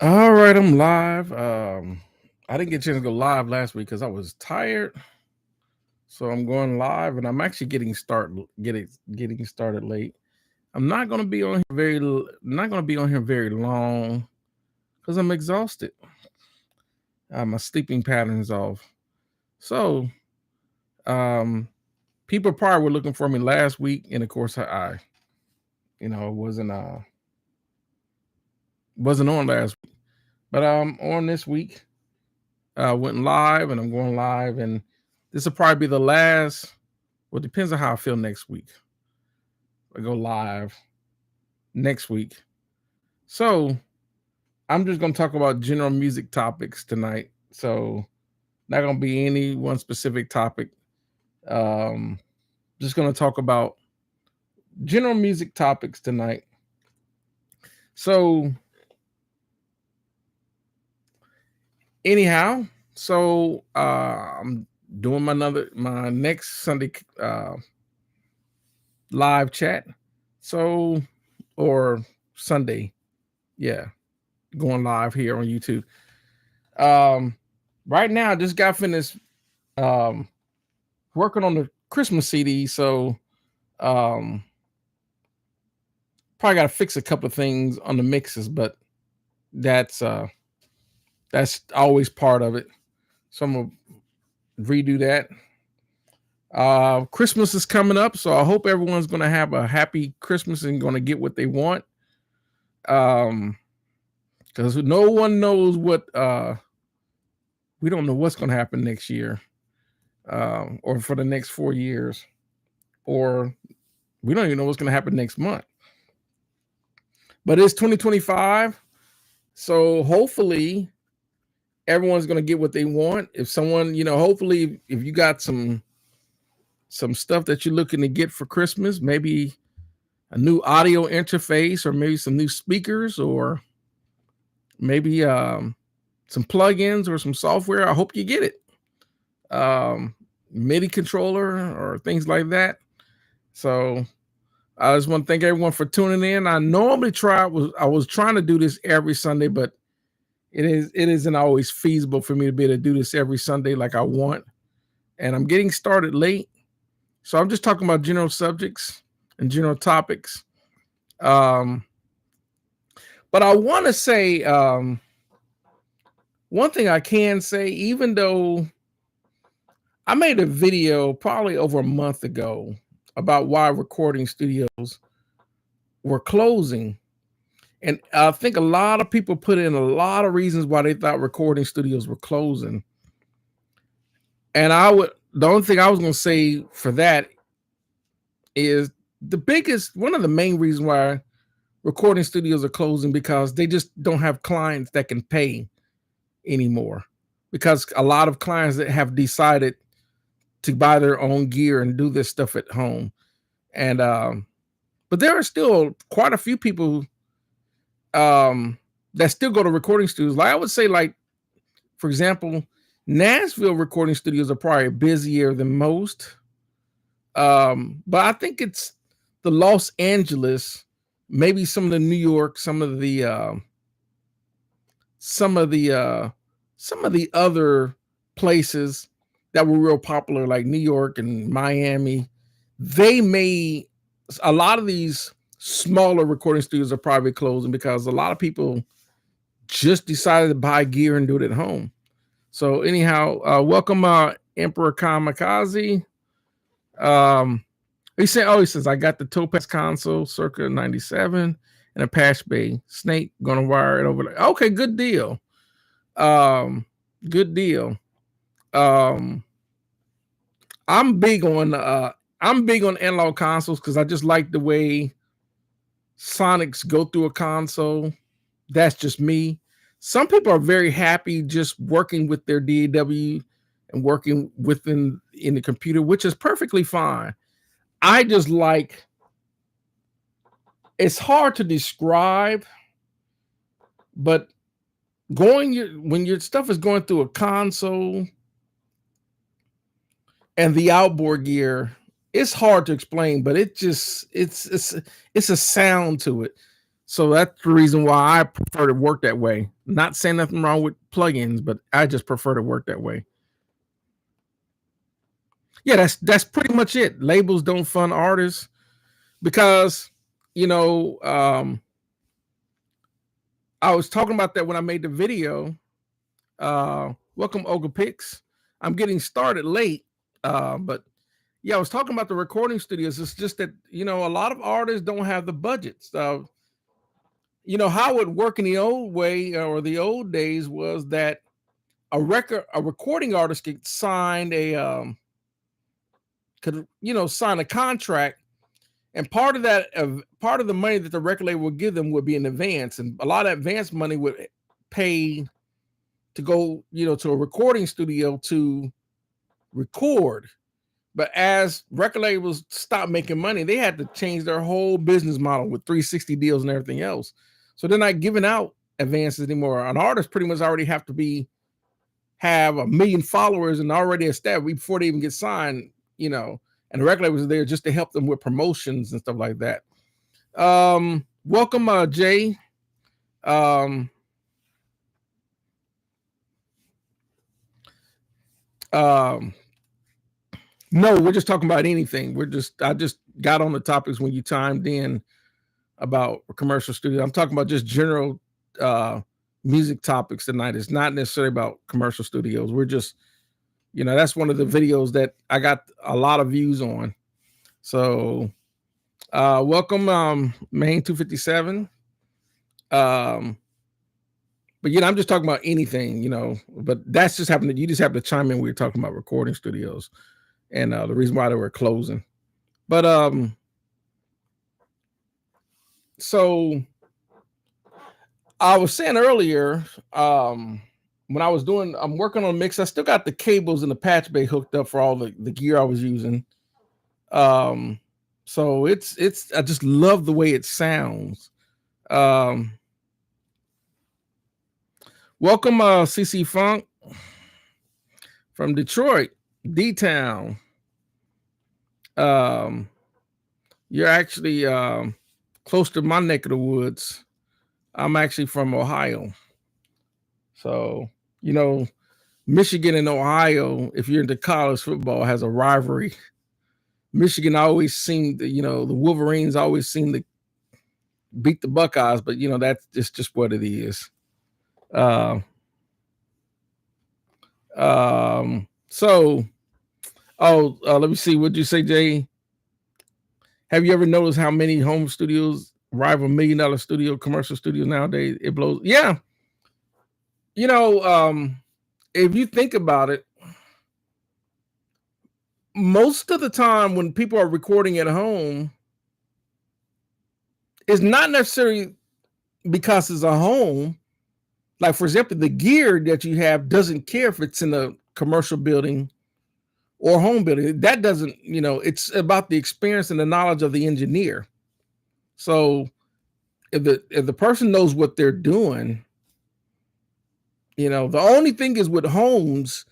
All right, I'm live. I didn't get a chance to go live last week because I was tired, so I'm going live, and I'm actually getting started late. I'm not going to be on here not going to be on here very long because I'm exhausted. My sleeping pattern's off. So, um, people probably were looking for me last week, and of course, wasn't on last week, but I'm on this week. Went live, and I'm going live, and this will probably be the last. Well, it depends on how I feel next week. I go live next week. So I'm just gonna talk about general music topics tonight. So not gonna be any one specific topic. Um, just gonna talk about general music topics tonight. So anyhow, I'm doing my next Sunday live chat. So or Sunday, yeah, going live here on YouTube. Um, right now, I just got finished um working on the Christmas CD, so um probably got to fix a couple of things on the mixes, but that's uh that's always part of it. So I'm gonna redo that. Christmas is coming up, so I hope everyone's gonna have a happy Christmas and gonna get what they want. Um, because no one knows we don't know what's gonna happen next year, or for the next 4 years, or we don't even know what's gonna happen next month. But it's 2025, so hopefully everyone's gonna get what they want. If someone, hopefully if you got some stuff that you're looking to get for Christmas, maybe a new audio interface, or maybe some new speakers, or maybe some plugins or some software, I hope you get it. MIDI controller or things like that. So I just want to thank everyone for tuning in. I was trying to do this every Sunday, but it isn't always feasible for me to be able to do this every Sunday like I want. And I'm getting started late. So I'm just talking about general subjects and general topics. But I want to say one thing I can say, even though I made a video probably over a month ago about why recording studios were closing. And I think a lot of people put in a lot of reasons why they thought recording studios were closing. And the only thing I was going to say for that is one of the main reasons why recording studios are closing, because they just don't have clients that can pay anymore. Because a lot of clients that have decided to buy their own gear and do this stuff at home. And but there are still quite a few people that still go to recording studios. Like I would say, like, for example, Nashville recording studios are probably busier than most. But I think it's the Los Angeles, maybe some of the New York, some of the other places that were real popular, like New York and Miami. A lot of these smaller recording studios are probably closing because a lot of people just decided to buy gear and do it at home. So anyhow, welcome Emperor Kamikaze. He says I got the Topaz console circa 97 and a Patch Bay Snake, gonna wire it over there. Okay, good deal. Good deal. I'm big on analog consoles because I just like the way sonics go through a console. That's just me. Some people are very happy just working with their DAW and working in the computer, which is perfectly fine. I just like, it's hard to describe, but when your stuff is going through a console and the outboard gear, it's hard to explain, but it's a sound to it. So that's the reason why I prefer to work that way. Not saying nothing wrong with plugins, but I just prefer to work that way. Yeah, that's pretty much it. Labels don't fund artists because, you know, I was talking about that when I made the video. Welcome, Ogre Picks. I'm getting started late, but yeah, I was talking about the recording studios. It's just that, you know, a lot of artists don't have the budgets. You know, how it worked in the old way or the old days was that a recording artist could sign sign a contract, and part of that, part of the money that the record label would give them would be in advance, and a lot of advance money would pay to go, you know, to a recording studio to record. But as record labels stopped making money, they had to change their whole business model with 360 deals and everything else. So they're not giving out advances anymore. An artist pretty much already have to have 1 million followers and already established before they even get signed, you know, and the record labels are there just to help them with promotions and stuff like that. Welcome, Jay. No, we're just talking about anything. I just got on the topics when you timed in about commercial studio. I'm talking about just general music topics tonight. It's not necessarily about commercial studios. We're just, you know, that's one of the videos that I got a lot of views on. So welcome, Main 257. But you know, I'm just talking about anything, you know, but that's just happened. You just have to chime in. We were talking about recording studios and the reason why they were closing. But so I was saying earlier, when I'm working on a mix, I still got the cables and the patch bay hooked up for all the gear I was using. So it's I just love the way it sounds. Welcome, CC Funk from Detroit, D-Town. You're actually close to my neck of the woods. I'm actually from Ohio. So, you know, Michigan and Ohio, if you're into college football, has a rivalry. Michigan always seemed, you know, the Wolverines always seem to beat the Buckeyes, but you know, that's just what it is. Let me see. What'd you say, Jay? Have you ever noticed how many home studios rival $1 million studio commercial studios nowadays? It blows. Yeah. You know, if you think about it, most of the time when people are recording at home, it's not necessarily because it's a home. Like, for example, the gear that you have doesn't care if it's in a commercial building or home building. That doesn't, you know, it's about the experience and the knowledge of the engineer. So if the person knows what they're doing, you know, the only thing is with homes,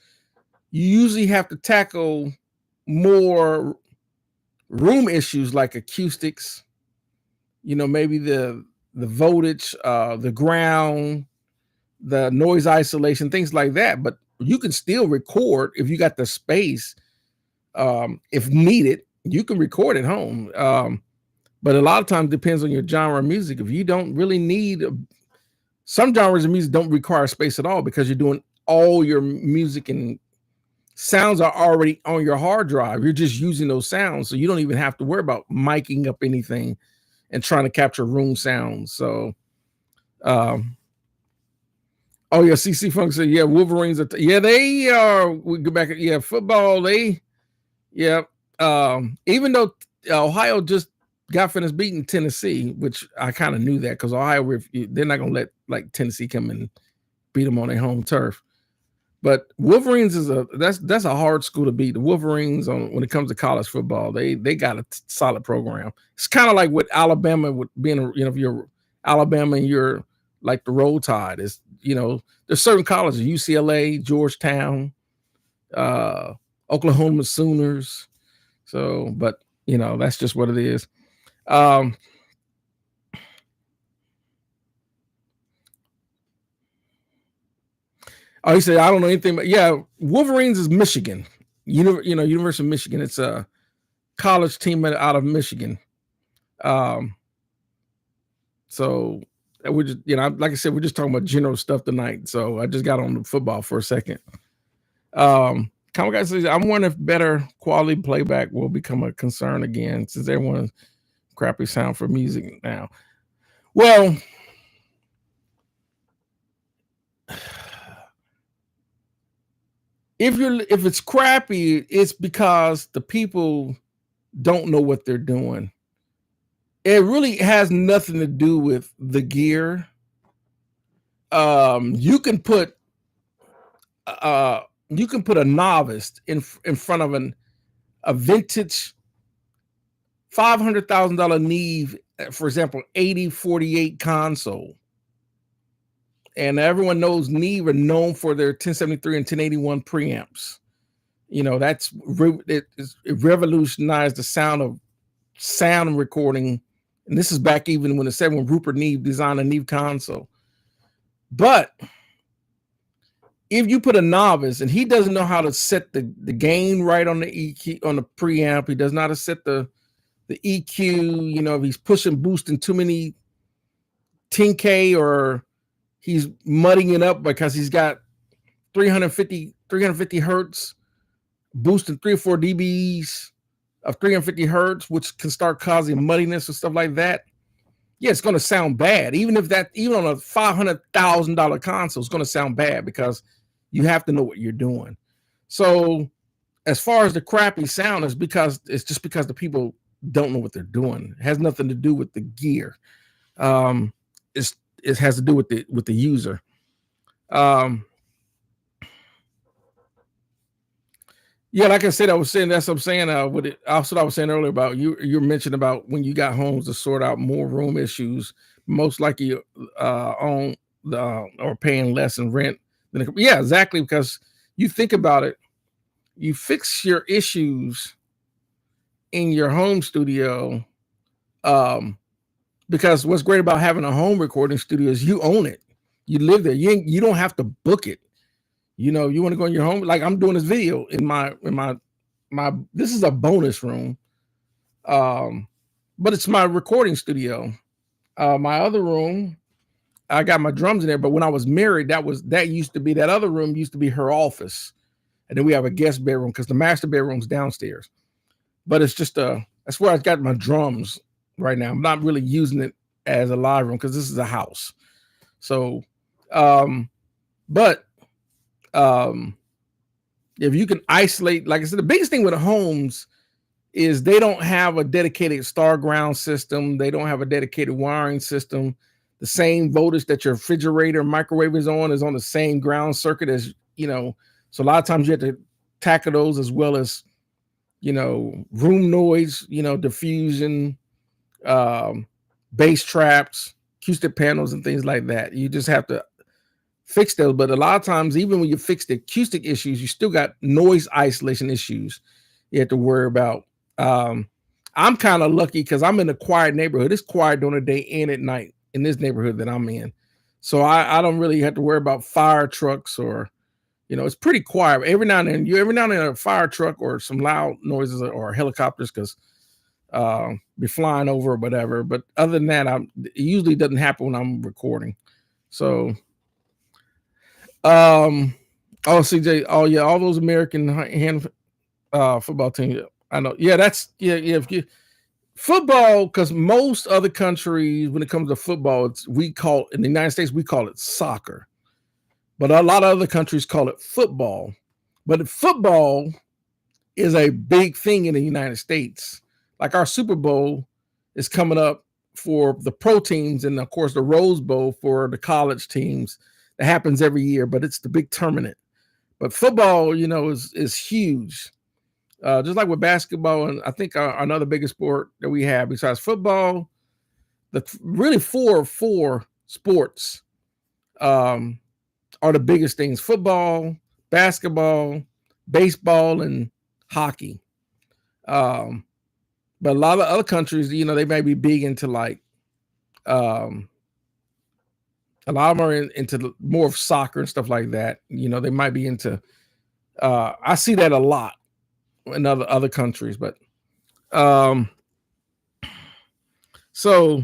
you usually have to tackle more room issues like acoustics, you know, maybe the voltage, the ground, the noise isolation, things like that. But you can still record if you got the space. If needed, you can record at home. But a lot of times depends on your genre of music. If you don't really need some genres of music don't require space at all because you're doing all your music and sounds are already on your hard drive. You're just using those sounds. So you don't even have to worry about miking up anything and trying to capture room sounds. So oh yeah, CC Funk said, yeah, Wolverines are yeah, they are. We go back, yeah, football, yeah. Even though Ohio just got finished beating Tennessee, which I kind of knew that because Ohio, they're not gonna let like Tennessee come and beat them on their home turf. But Wolverines is that's a hard school to beat. The Wolverines when it comes to college football, they got a solid program. It's kind of like with Alabama, with being you know, if you're Alabama and you're like the Roll Tide, is, you know, there's certain colleges, UCLA, Georgetown, Oklahoma Sooners. So, but you know, that's just what it is. Oh, he said, I don't know anything, but yeah, Wolverines is Michigan. University of Michigan. It's a college team out of Michigan. Um, so we're just, like I said, we're just talking about general stuff tonight. So I just got on the football for a second. Common guy says, I'm wondering if better quality playback will become a concern again since everyone's crappy sound for music now. Well, if it's crappy, it's because the people don't know what they're doing. It really has nothing to do with the gear. You can put a novice in front of a vintage $500,000 Neve, for example, 8048 console. And everyone knows Neve are known for their 1073 and 1081 preamps. It revolutionized the sound recording. And this is back even when when Rupert Neve designed a Neve console. But if you put a novice and he doesn't know how to set the gain right on the EQ, on the preamp, he doesn't know how to set the EQ, if he's pushing, boosting too many 10K, or he's mudding it up because he's got 350 hertz, boosting 3 or 4 dBs of 350 hertz, which can start causing muddiness and stuff like that. Yeah, it's going to sound bad. Even on a $500,000 console, it's going to sound bad because you have to know what you're doing. So as far as the crappy sound, it's just because the people don't know what they're doing. It has nothing to do with the gear. It has to do with the user. Yeah, like I said, that's what I'm saying. Also, I was saying earlier about you mentioned about when you got homes to sort out more room issues, most likely own or paying less in rent. Yeah, exactly. Because you think about it, you fix your issues in your home studio. Because what's great about having a home recording studio is you own it. You live there. You don't have to book it. You want to go in your home. Like I'm doing this video in my this is a bonus room. But it's my recording studio. My other room, I got my drums in there. But when I was married, that other room used to be her office. And then we have a guest bedroom because the master bedroom's downstairs. But it's just that's where I got my drums right now. I'm not really using it as a live room because this is a house. So if you can isolate, like I said, the biggest thing with the homes is they don't have a dedicated star ground system. They don't have a dedicated wiring system. The same voltage that your refrigerator, microwave is on the same ground circuit as, so a lot of times you have to tackle those as well as, room noise, diffusion, bass traps, acoustic panels and things like that. You just have to fix those. But a lot of times, even when you fix the acoustic issues, you still got noise isolation issues you have to worry about. I'm kind of lucky because I'm in a quiet neighborhood. It's quiet during the day and at night in this neighborhood that I'm in. So I don't really have to worry about fire trucks or, it's pretty quiet. Every now and then a fire truck or some loud noises or helicopters because be flying over or whatever. But other than that, it usually doesn't happen when I'm recording. So CJ, all those American hand football teams. I know. Yeah, football, because most other countries, when it comes to football, in the United States, we call it soccer. But a lot of other countries call it football. But football is a big thing in the United States. Like our Super Bowl is coming up for the pro teams, and of course the Rose Bowl for the college teams. That happens every year, but it's the big tournament. But football, is huge. Just like with basketball, and I think another biggest sport that we have besides football, really four sports are the biggest things: football, basketball, baseball, and hockey. But a lot of other countries, they may be big into like A lot of them are into more of soccer and stuff like that. You know, they might be into. I see that a lot in other countries, but um, so.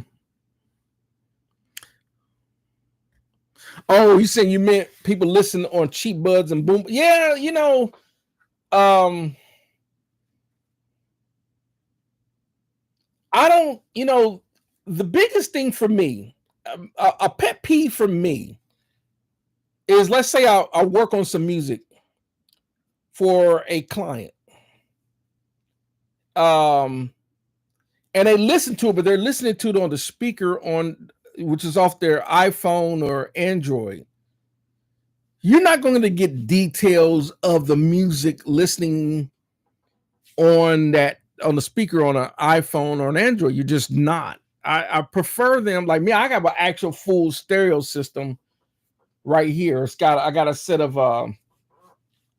Oh, you saying you meant people listen on cheap buds and boom? Yeah, you know, um, I don't. You know, the biggest thing for me, a pet peeve for me is, let's say I work on some music for a client, um, and they listen to it, but they're listening to it on the speaker on, which is off their iPhone or Android. You're not going to get details of the music listening on the speaker on an iPhone or an Android. You're just not. I prefer them, like me. I got an actual full stereo system right here. I got a set of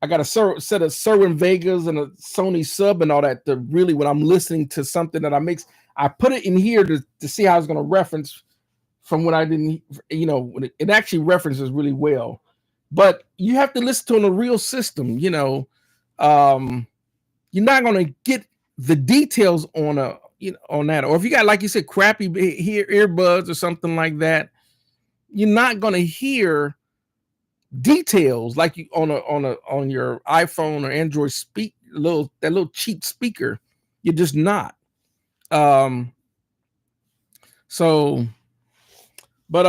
set of Cerwin Vegas and a Sony sub and all that, to really, when I'm listening to something that I mix, I put it in here to see how it's going to reference from when I didn't, you know, when it actually references really well. But you have to listen to it on a real system, you know. You're not going to get the details on on that. Or if you got, like you said, crappy earbuds or something like that, you're not going to hear details like you on your iPhone or Android that little cheap speaker. You're just not. Um so but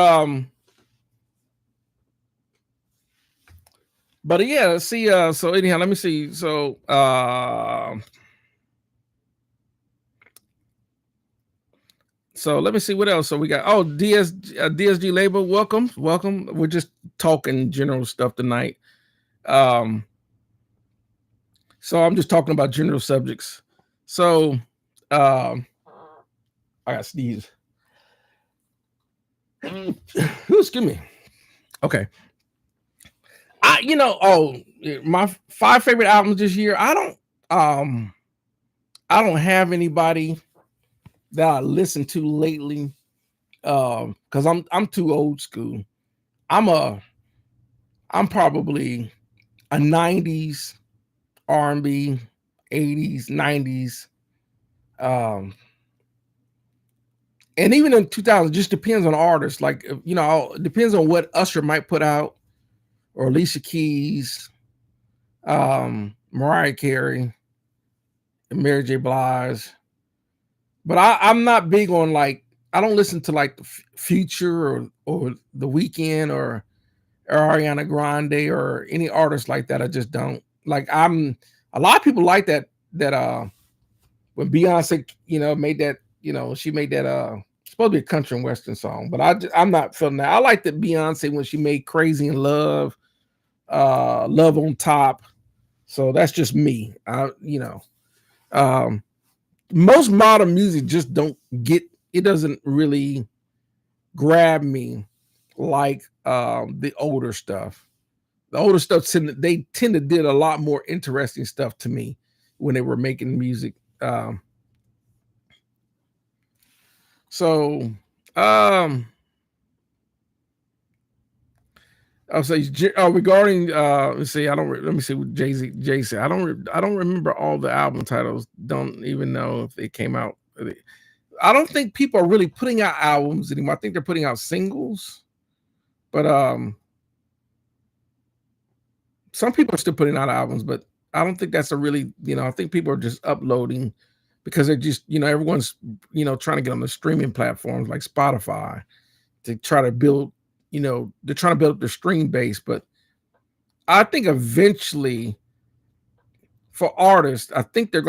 yeah, see, so anyhow, let me see. So let me see what else. So we got, oh, DSG Label, welcome. We're just talking general stuff tonight. So I'm just talking about general subjects. So I got sneeze. Excuse me. Okay. My 5 favorite albums this year. I don't have anybody that I listened to lately. Because I'm too old school. I'm probably a 90s R&B, 80s, 90s. And even in 2000, just depends on artists. Like, you know, it depends on what Usher might put out, or Alicia Keys, Mariah Carey, and Mary J. Blige. But I'm not big on, like, I don't listen to like Future or The Weeknd or Ariana Grande or any artists like that. I just don't like. A lot of people like that when Beyonce, you know, made that, you know, she made that supposed to be a country and western song, but I'm not feeling that. I like that Beyonce when she made Crazy in Love, Love on Top. So that's just me. Most modern music just doesn't really grab me like the older stuff. The older stuff they tend to did a lot more interesting stuff to me when they were making music. I'll say regarding let's see, let me see what Jay said. I don't remember all the album titles. Don't even know if they came out. I don't think people are really putting out albums anymore. I think they're putting out singles, but some people are still putting out albums, but I don't think that's a really, you know, I think people are just uploading because they're just, you know, everyone's, you know, trying to get on the streaming platforms like Spotify to try to build, you know, they're trying to build up their stream base. But I think eventually for artists, I think they're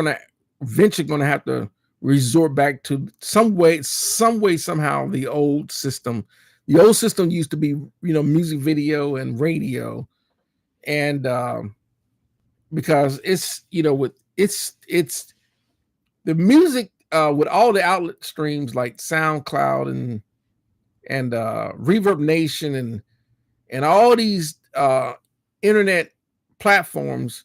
eventually going to have to resort back to some way, somehow the old system. The old system used to be, you know, music video and radio. And because it's, you know, it's the music with all the outlet streams like SoundCloud and Reverb Nation and all these internet platforms,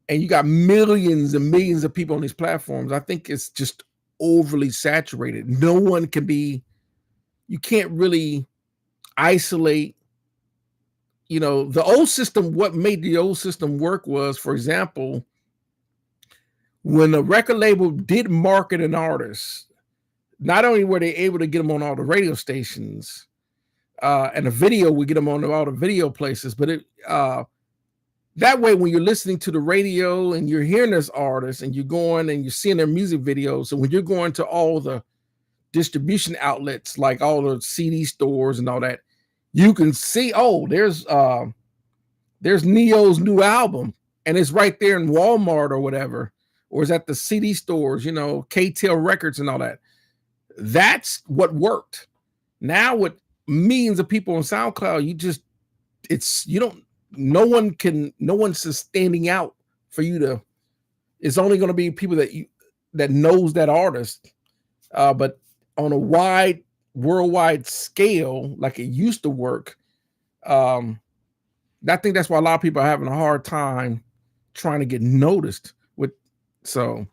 and you got millions and millions of people on these platforms. I think it's just overly saturated. No one can be, you can't really, isolate, the old system. What made the old system work was, for example, when a record label did market an artist, not only were they able to get them on all the radio stations, and the video would get them on all the video places, but that way, when you're listening to the radio and you're hearing this artist and you're going and you're seeing their music videos, and when you're going to all the distribution outlets, like all the CD stores and all that, you can see, oh, there's Neo's new album, and it's right there in Walmart or whatever, or is at the CD stores, KTEL Records and all that. That's what worked. Now with millions of people on SoundCloud, no one's standing out for you to. It's only going to be people that knows that artist, but on a worldwide scale, like it used to work. I think that's why a lot of people are having a hard time trying to get noticed with. So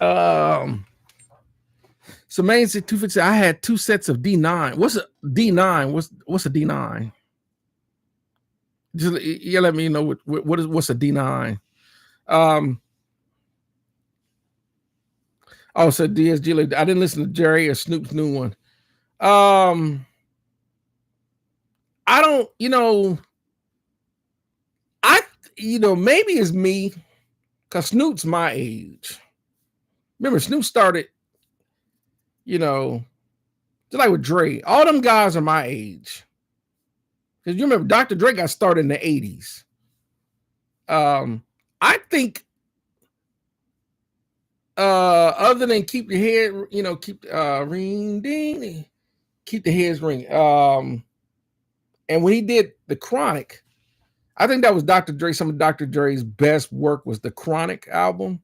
Main said 250. I had 2 sets of D9. What's a D9? What's a D9? Just let me know what's a D9. So DSG. I didn't listen to Jerry or Snoop's new one. I don't. Maybe it's me, because Snoop's my age. Remember, Snoop started. Just like with Dre, all them guys are my age. Because you remember Dr. Dre got started in the 80s. I think other than keep your head, keep ring ding, keep the heads ring. And when he did the Chronic, I think that was Dr. Dre. Some of Dr. Dre's best work was the Chronic album.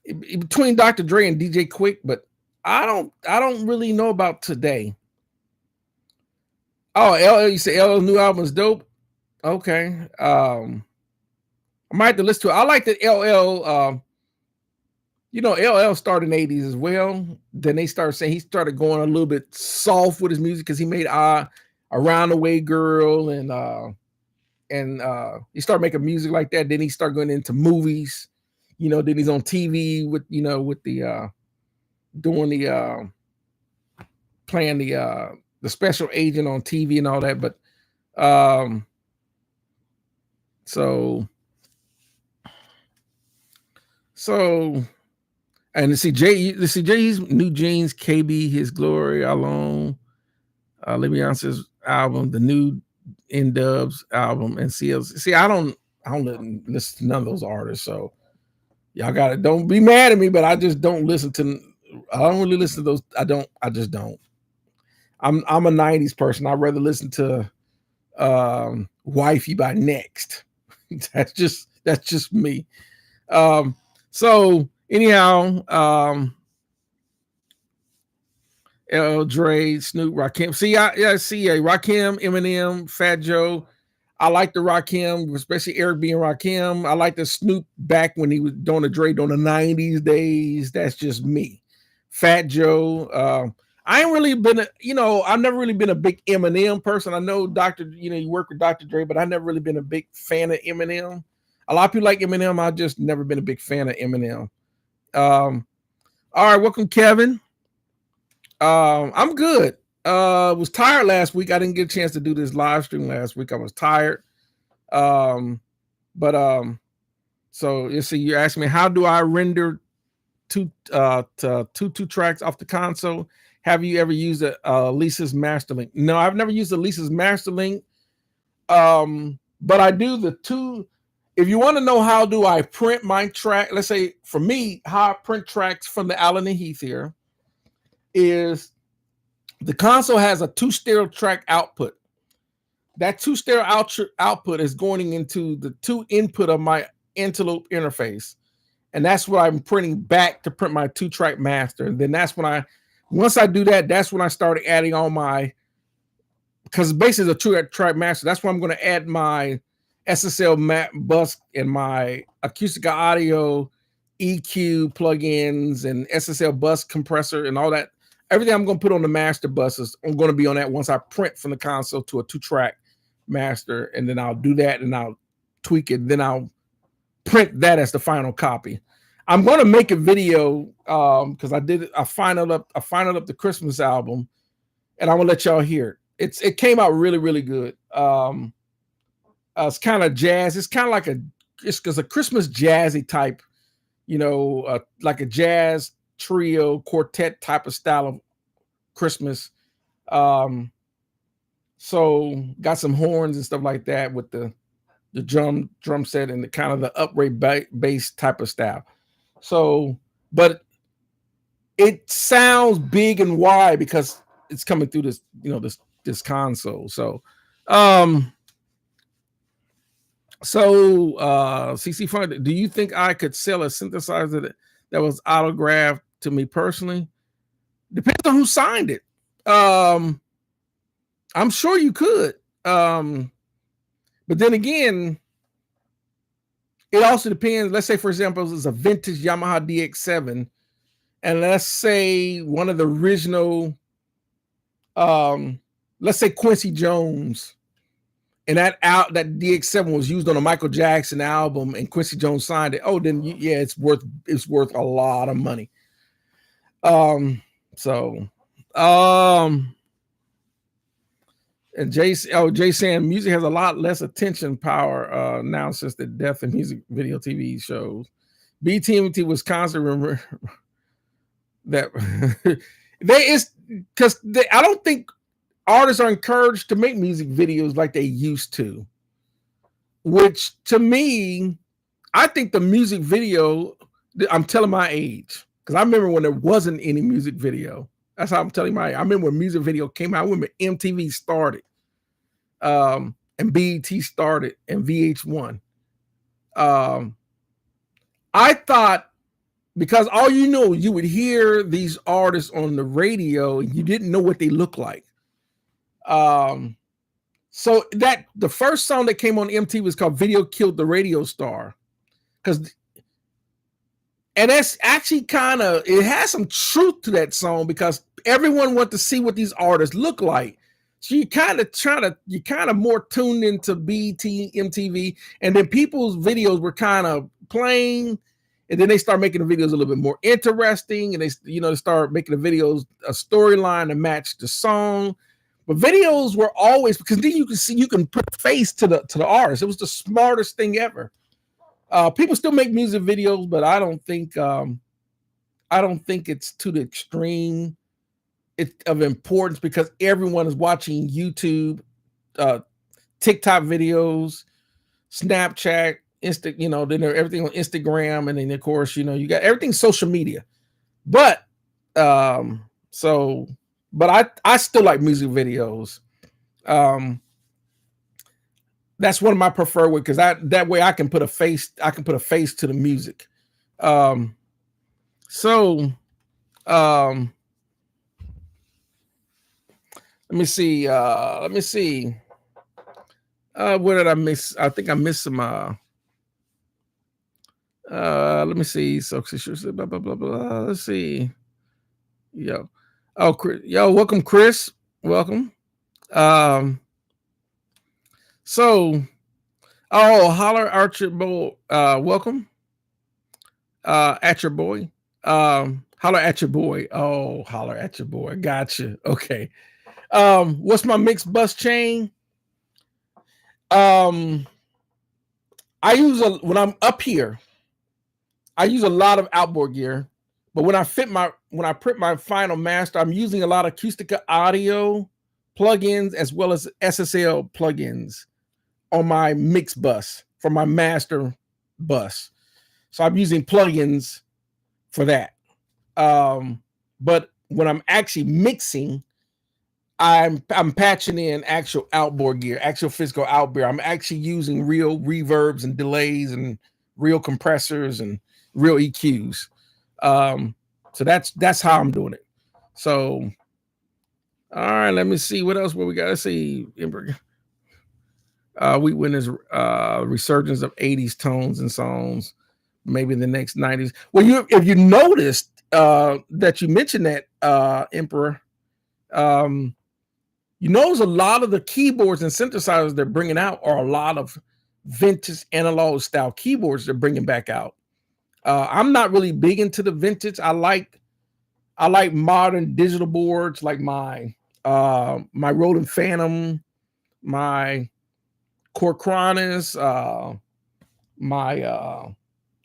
Between Dr. Dre and DJ Quick, but I don't really know about today. Oh, LL, you say LL's new album is dope? Okay. I might have to listen to it. I like that LL, LL started in the 80s as well. Then they started saying he started going a little bit soft with his music because he made Around the Way Girl and he started making music like that. Then he started going into movies. Then he's on TV with the doing the playing the special agent on TV and all that. But so and to see Jay's New Jeans, KB, His Glory, Alone, Leviance's album, the new N-Dubs album, and CLC. See, I don't listen to none of those artists, so y'all don't be mad at me, but I just don't listen to. I don't really listen to those. I just don't. I'm a 90s person. I'd rather listen to Wifey by Next. That's just me. So anyhow, LL, Dre, Snoop, Rakim. See Rakim, Eminem, Fat Joe. I like the Rakim, especially Eric B and Rakim. I like the Snoop back when he was doing the Dre during the 90s days. That's just me. Fat Joe. I ain't really been I've never really been a big Eminem person. I know you work with Dr. Dre, but I've never really been a big fan of Eminem. A lot of people like Eminem. I've just never been a big fan of Eminem. All right, welcome, Kevin. I'm good. Was tired last week. I didn't get a chance to do this live stream last week. I was tired. So you see, you're asking me, how do I render two tracks off the console? Have you ever used a Lisa's Masterlink? No, I've never used a Lisa's Masterlink. But I do the two. If you want to know how do I print my track, let's say for me, how I print tracks from the Allen and Heath here is the console has a 2 stereo track output. That 2 stereo output is going into the 2 input of my Interloop interface. And that's what I'm printing back to print my 2-track master. And then that's when once I do that, that's when I started adding all because basically the 2-track master, that's when I'm going to add my SSL bus and my acoustic audio EQ plugins and SSL bus compressor and all that. everything I'm going to put on the master buses, I'm going to be on that once I print from the console to a 2-track master, and then I'll do that and I'll tweak it. Then I'll print that as the final copy. I'm going to make a video because I finalized up the Christmas album, and I want to let y'all hear it. It came out really, really good. It's kind of jazz. It's kind of like it's a Christmas jazzy type, like a jazz trio quartet type of style of Christmas. So got some horns and stuff like that with the drum set and the kind of the upright bass type of style. So, but it sounds big and wide because it's coming through this, this console. So, CC Fund, do you think I could sell a synthesizer that was autographed to me personally? Depends on who signed it. I'm sure you could. But then again, it also depends. Let's say, for example, it's a vintage Yamaha DX7, and let's say one of the original, let's say Quincy Jones, and that DX7 was used on a Michael Jackson album, and Quincy Jones signed it. Oh, then yeah, it's worth a lot of money. And Jay saying music has a lot less attention power now since the death of music video TV shows. BTMT Wisconsin, that I don't think artists are encouraged to make music videos like they used to, which to me, I think the music video, I'm telling my age, because I remember when there wasn't any music video. That's how I'm telling my age. I remember when music video came out. I remember MTV started, and BET started, and VH1. I thought, because all you would hear these artists on the radio, and you didn't know what they looked like. So that the first song that came on MTV was called "Video Killed the Radio Star," and that's actually it has some truth to that song, because everyone wants to see what these artists look like. So you kind of more tuned into BT, MTV, and then people's videos were kind of plain, and then they start making the videos a little bit more interesting, and they start making the videos a storyline to match the song. But videos were always, because then you can put a face to the artist. It was the smartest thing ever. People still make music videos, but I don't think it's to the extreme of importance, because everyone is watching YouTube, TikTok videos, Snapchat, then everything on Instagram, and then of course you got everything social media. But but I still like music videos. That's one of my preferred ways, because that way I can put a face to the music. Let me see. What did I miss? I think I missed some. Let me see. So blah blah blah blah. Let's see. Yo, welcome, Chris. Welcome. Holler Archer Boy, welcome. At your boy. Holler at your boy. Oh, holler at your boy. Gotcha. Okay. What's my mix bus chain? When I'm up here, I use a lot of outboard gear, but when I print my final master, I'm using a lot of Acustica audio plugins as well as SSL plugins on my mix bus for my master bus. So I'm using plugins for that. But when I'm actually mixing, I'm patching in actual outboard gear, actual physical outboard. I'm actually using real reverbs and delays and real compressors and real EQs. So that's how I'm doing it. So, all right, let me see what else. What we got? Let's see. We witness resurgence of 80s tones and songs, maybe in the next 90s. Well, if you noticed that you mentioned that, Emperor. You notice a lot of the keyboards and synthesizers they're bringing out are a lot of vintage analog style keyboards they're bringing back out. I'm not really big into the vintage. I like modern digital boards, like my Roland Phantom, my Korcronis,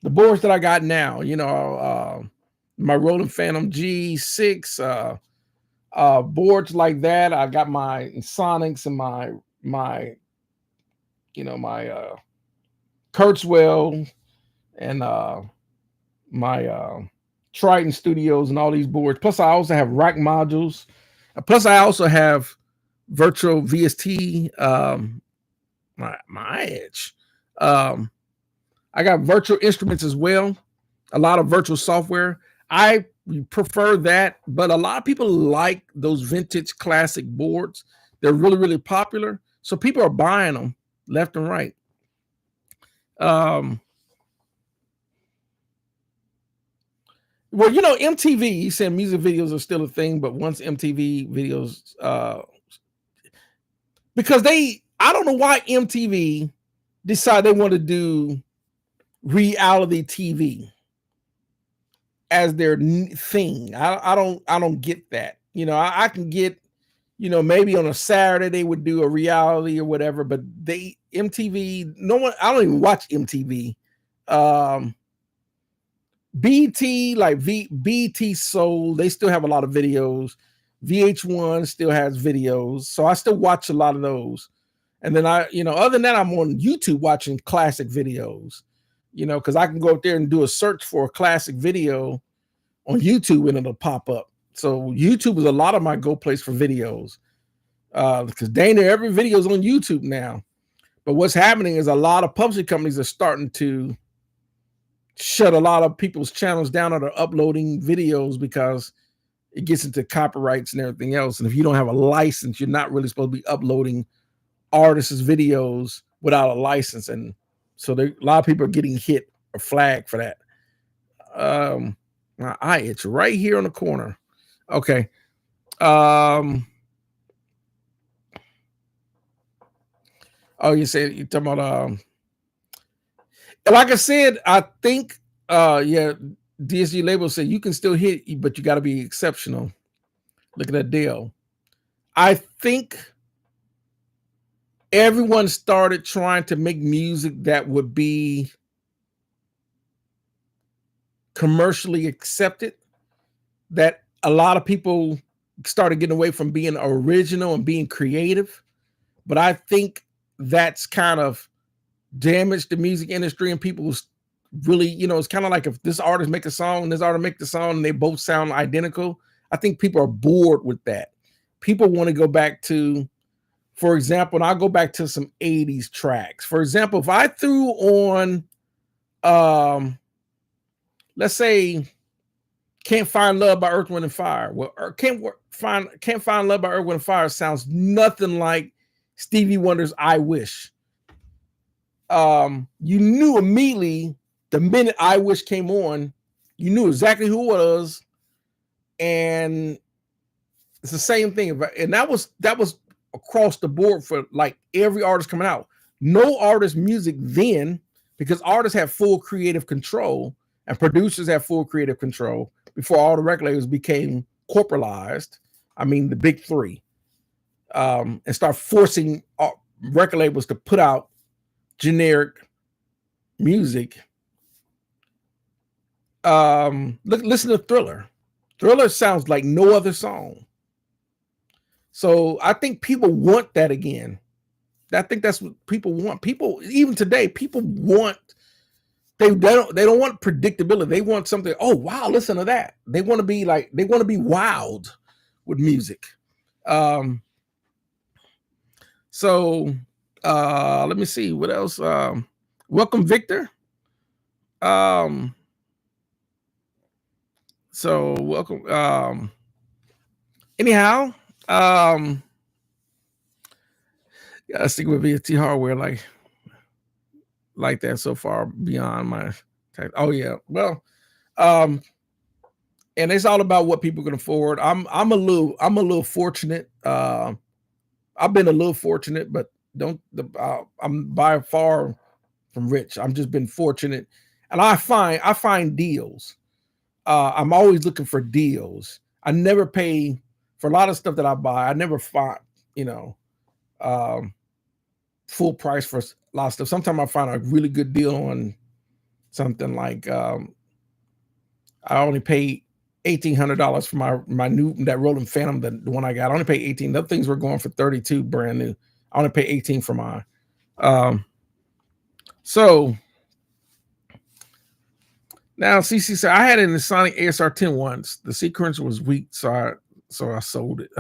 the boards that I got now. My Roland Phantom G6, boards like that. I got my Sonics and my Kurzweil and my Triton Studios and all these boards. Plus, I also have rack modules. Plus, I also have Virtual VST, my Edge. I got virtual instruments as well. A lot of virtual software. I prefer that, but a lot of people like those vintage classic boards. They're really, really popular. So people are buying them left and right. Well, MTV, you said music videos are still a thing, but once MTV videos, because I don't know why MTV decided they want to do reality TV as their thing. I don't get that. I can get, maybe on a Saturday they would do a reality or whatever, but MTV, I don't even watch MTV. BT, like BT Soul, they still have a lot of videos. VH1 still has videos, so I still watch a lot of those. And then other than that, I'm on YouTube watching classic videos, because I can go up there and do a search for a classic video on YouTube and it'll pop up. So YouTube is a lot of my go place for videos, because dang near every video is on YouTube now. But what's happening is a lot of publishing companies are starting to shut a lot of people's channels down that are uploading videos because it gets into copyrights and everything else. And if you don't have a license, you're not really supposed to be uploading artists' videos without a license. And so a lot of people are getting hit or flagged for that. My eye itch right here on the corner. Okay. Oh, you're talking about like I said, I think DSG Label said you can still hit, but you got to be exceptional. Look at that deal. I think everyone started trying to make music that would be commercially accepted, that a lot of people started getting away from being original and being creative. But I think that's kind of damaged the music industry, and people really, it's kind of like if this artist make a song and this artist make the song and they both sound identical. I think people are bored with that. People want to go back to, for example, and I'll go back to some 80s tracks. For example, if I threw on let's say Can't Find Love by Earth, Wind and Fire. Well, Can't Find Love by Earth, Wind and Fire sounds nothing like Stevie Wonder's I Wish. You knew immediately the minute I Wish came on, you knew exactly who it was. And it's the same thing. And that was across the board for like every artist coming out. No artist music then, because artists have full creative control and producers have full creative control before all the record labels became corporalized. I mean, the big three, and start forcing record labels to put out generic music. Listen to Thriller. Thriller sounds like no other song. So I think people want that again. I think that's what people want. People, even today, people want, they don't want predictability. They want something. Oh wow, listen to that. They want to be wowed with music. So let me see what else. Welcome, Victor. So welcome. Anyhow, gotta stick with VST hardware like that so far beyond my type. Oh yeah. Well, and it's all about what people can afford. I'm a little fortunate. I've been a little fortunate, but I'm by far from rich. I'm just been fortunate, and I find deals. I'm always looking for deals. I never pay for a lot of stuff that I buy. I never find, you know, um, full price for a lot of stuff. Sometimes I find a really good deal on something like I only paid $1,800 for my new that Roland Phantom, the one I got. I only paid 18. The other things were going for 32, brand new. I only paid 18 for mine. So now CC said I had it in the Sonic ASR 10 once. The sequence was weak, so I sold it.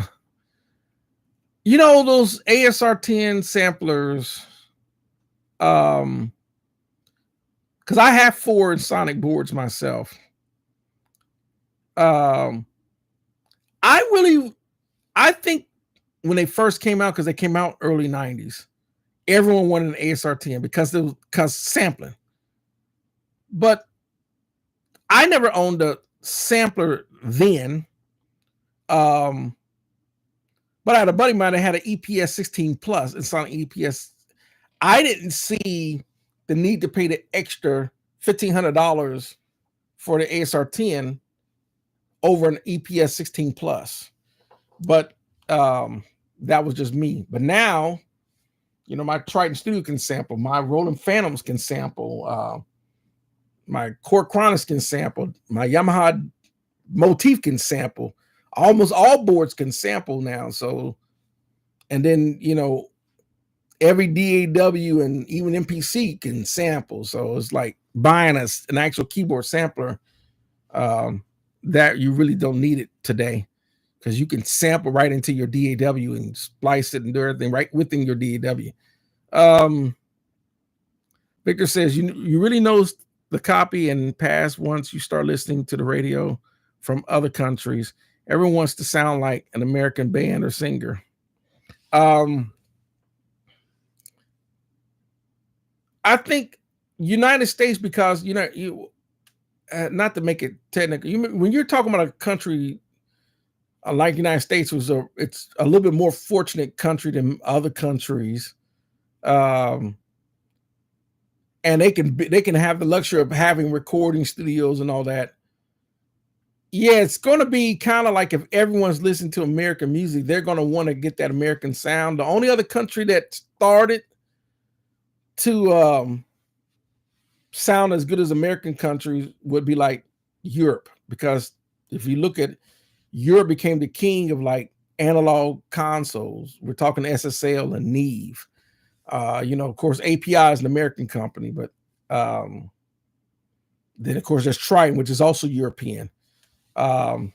You know those ASR 10 samplers, because I have 4 Sonic boards myself. I think when they first came out, because they came out early 90s, everyone wanted an ASR 10 because sampling. But I never owned a sampler then. But I had a buddy of mine that had an EPS 16 plus and Sonic EPS. I didn't see the need to pay the extra $1,500 for the ASR 10 over an EPS 16 plus. But that was just me. But now, you know, my Triton Studio can sample, my Roland Phantoms can sample, my Korg Chronix can sample, my Yamaha Motif can sample. Almost all boards can sample now. So, and then, you know, every DAW and even MPC can sample. So it's like buying an actual keyboard sampler that you really don't need it today, because you can sample right into your DAW and splice it and do everything right within your DAW. Victor says you really know the copy and pass once you start listening to the radio from other countries. Everyone wants to sound like an American band or singer. I think United States, because not to make it technical, when you're talking about a country like United States, it's a little bit more fortunate country than other countries, and they can have the luxury of having recording studios and all that. Yeah, it's going to be kind of like if everyone's listening to American music, they're going to want to get that American sound. The only other country that started to sound as good as American countries would be like Europe, because if you look at Europe, became the king of like analog consoles. We're talking SSL and Neve. Of course, API is an American company, but then of course there's Triton, which is also European. But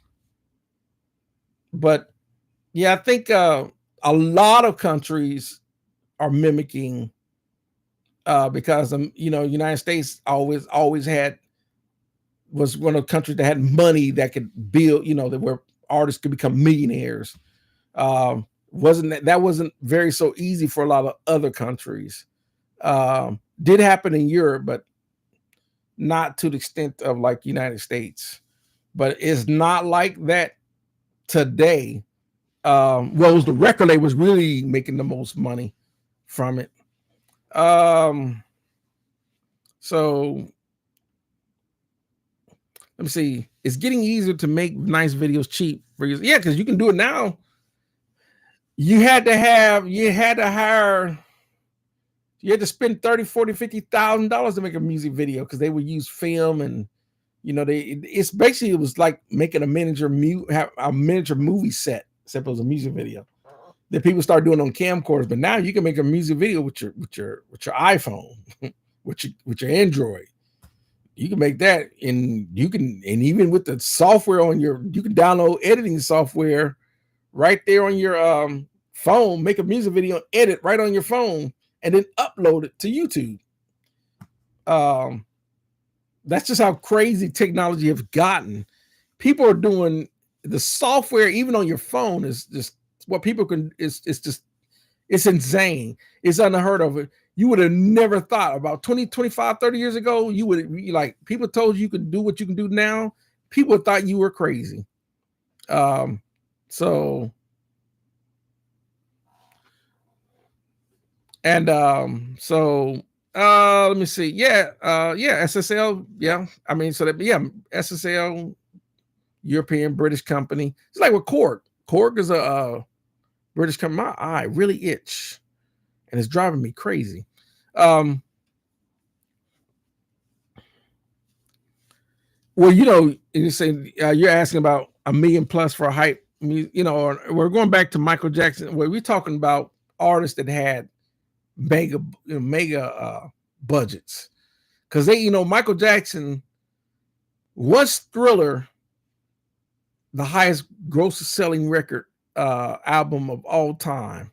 yeah, I think a lot of countries are mimicking, because United States always was one of the countries that had money that could build, that where artists could become millionaires. Wasn't very so easy for a lot of other countries. Did happen in Europe, but not to the extent of like United States. But it's not like that today. It was the record label was really making the most money from it. So let me see. It's getting easier to make nice videos cheap for you. Yeah, because you can do it now. You had to spend $30,000, $40,000, $50,000 to make a music video, because they would use film, and it was like making a miniature movie set, except it was a music video that people start doing on camcorders. But now you can make a music video with your iPhone, with your Android. You can make that, and even with the software you can download editing software right there on your phone, make a music video, edit right on your phone, and then upload it to YouTube. That's just how crazy technology has gotten. People are doing the software, even on your phone, is just what people can. It's insane. It's unheard of. You would have never thought about 20, 25, 30 years ago. You would be like, people told you could do what you can do now. people thought you were crazy. So and let me see. Yeah, SSL. Yeah, I mean, so that SSL, European British company. It's like with Korg. Korg is a British company. My eye really itch, and it's driving me crazy. Well, you say you're asking about $1 million plus for a hype. We're going back to Michael Jackson. Where we're talking about artists that had mega budgets, because Michael Jackson was Thriller the highest gross selling record album of all time.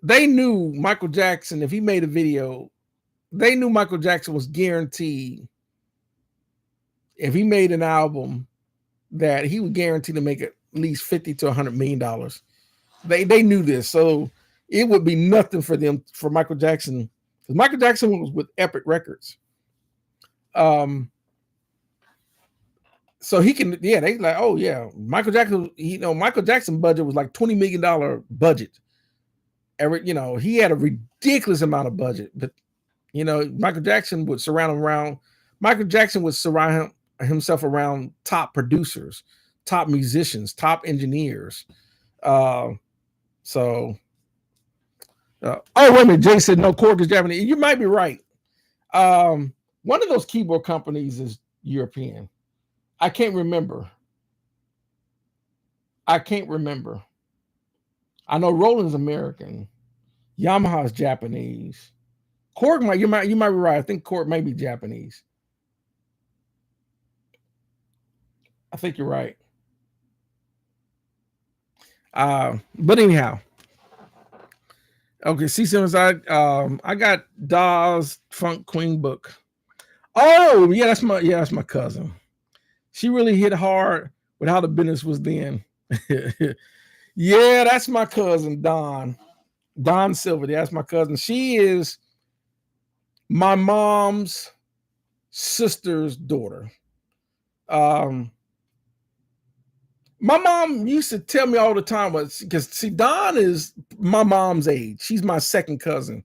They knew Michael Jackson, if he made a video, they knew Michael Jackson was guaranteed, if he made an album, that he would guarantee to make at least $50 to $100 million. They knew this, so it would be nothing for them, for Michael Jackson, because Michael Jackson was with Epic Records. So he can, they like, oh yeah, Michael Jackson. Michael Jackson budget was like $20 million budget. He had a ridiculous amount of budget, but Michael Jackson would surround himself around top producers, top musicians, top engineers. Oh, wait a minute. Jay said no, Korg is Japanese. You might be right. One of those keyboard companies is European. I can't remember. I know Roland's American. Yamaha is Japanese. Korg you might be right. I think Korg may be Japanese. I think you're right. But anyhow. Okay, C Simmons, I got Dawes Funk Queen book. Oh, yeah, that's my cousin. She really hit hard with how the business was then. Yeah, that's my cousin, Dawn Silver. That's my cousin. She is my mom's sister's daughter. My mom used to tell me all the time, because see, Dawn is my mom's age. She's my second cousin.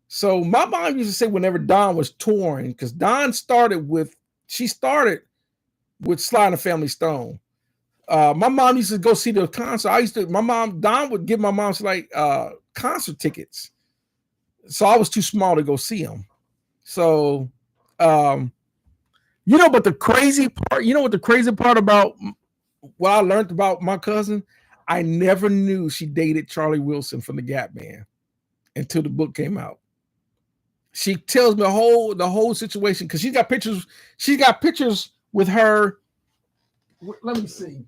So my mom used to say whenever Dawn was touring, because Dawn started with Sly and the Family Stone. My mom used to go see the concert. Dawn would give my mom like concert tickets. So I was too small to go see them. So, but the crazy part, what the crazy part about what I learned about my cousin, I never knew she dated Charlie Wilson from the Gap Band until the book came out. She tells me the whole situation, because she's got pictures. She's got pictures with her. Let me see.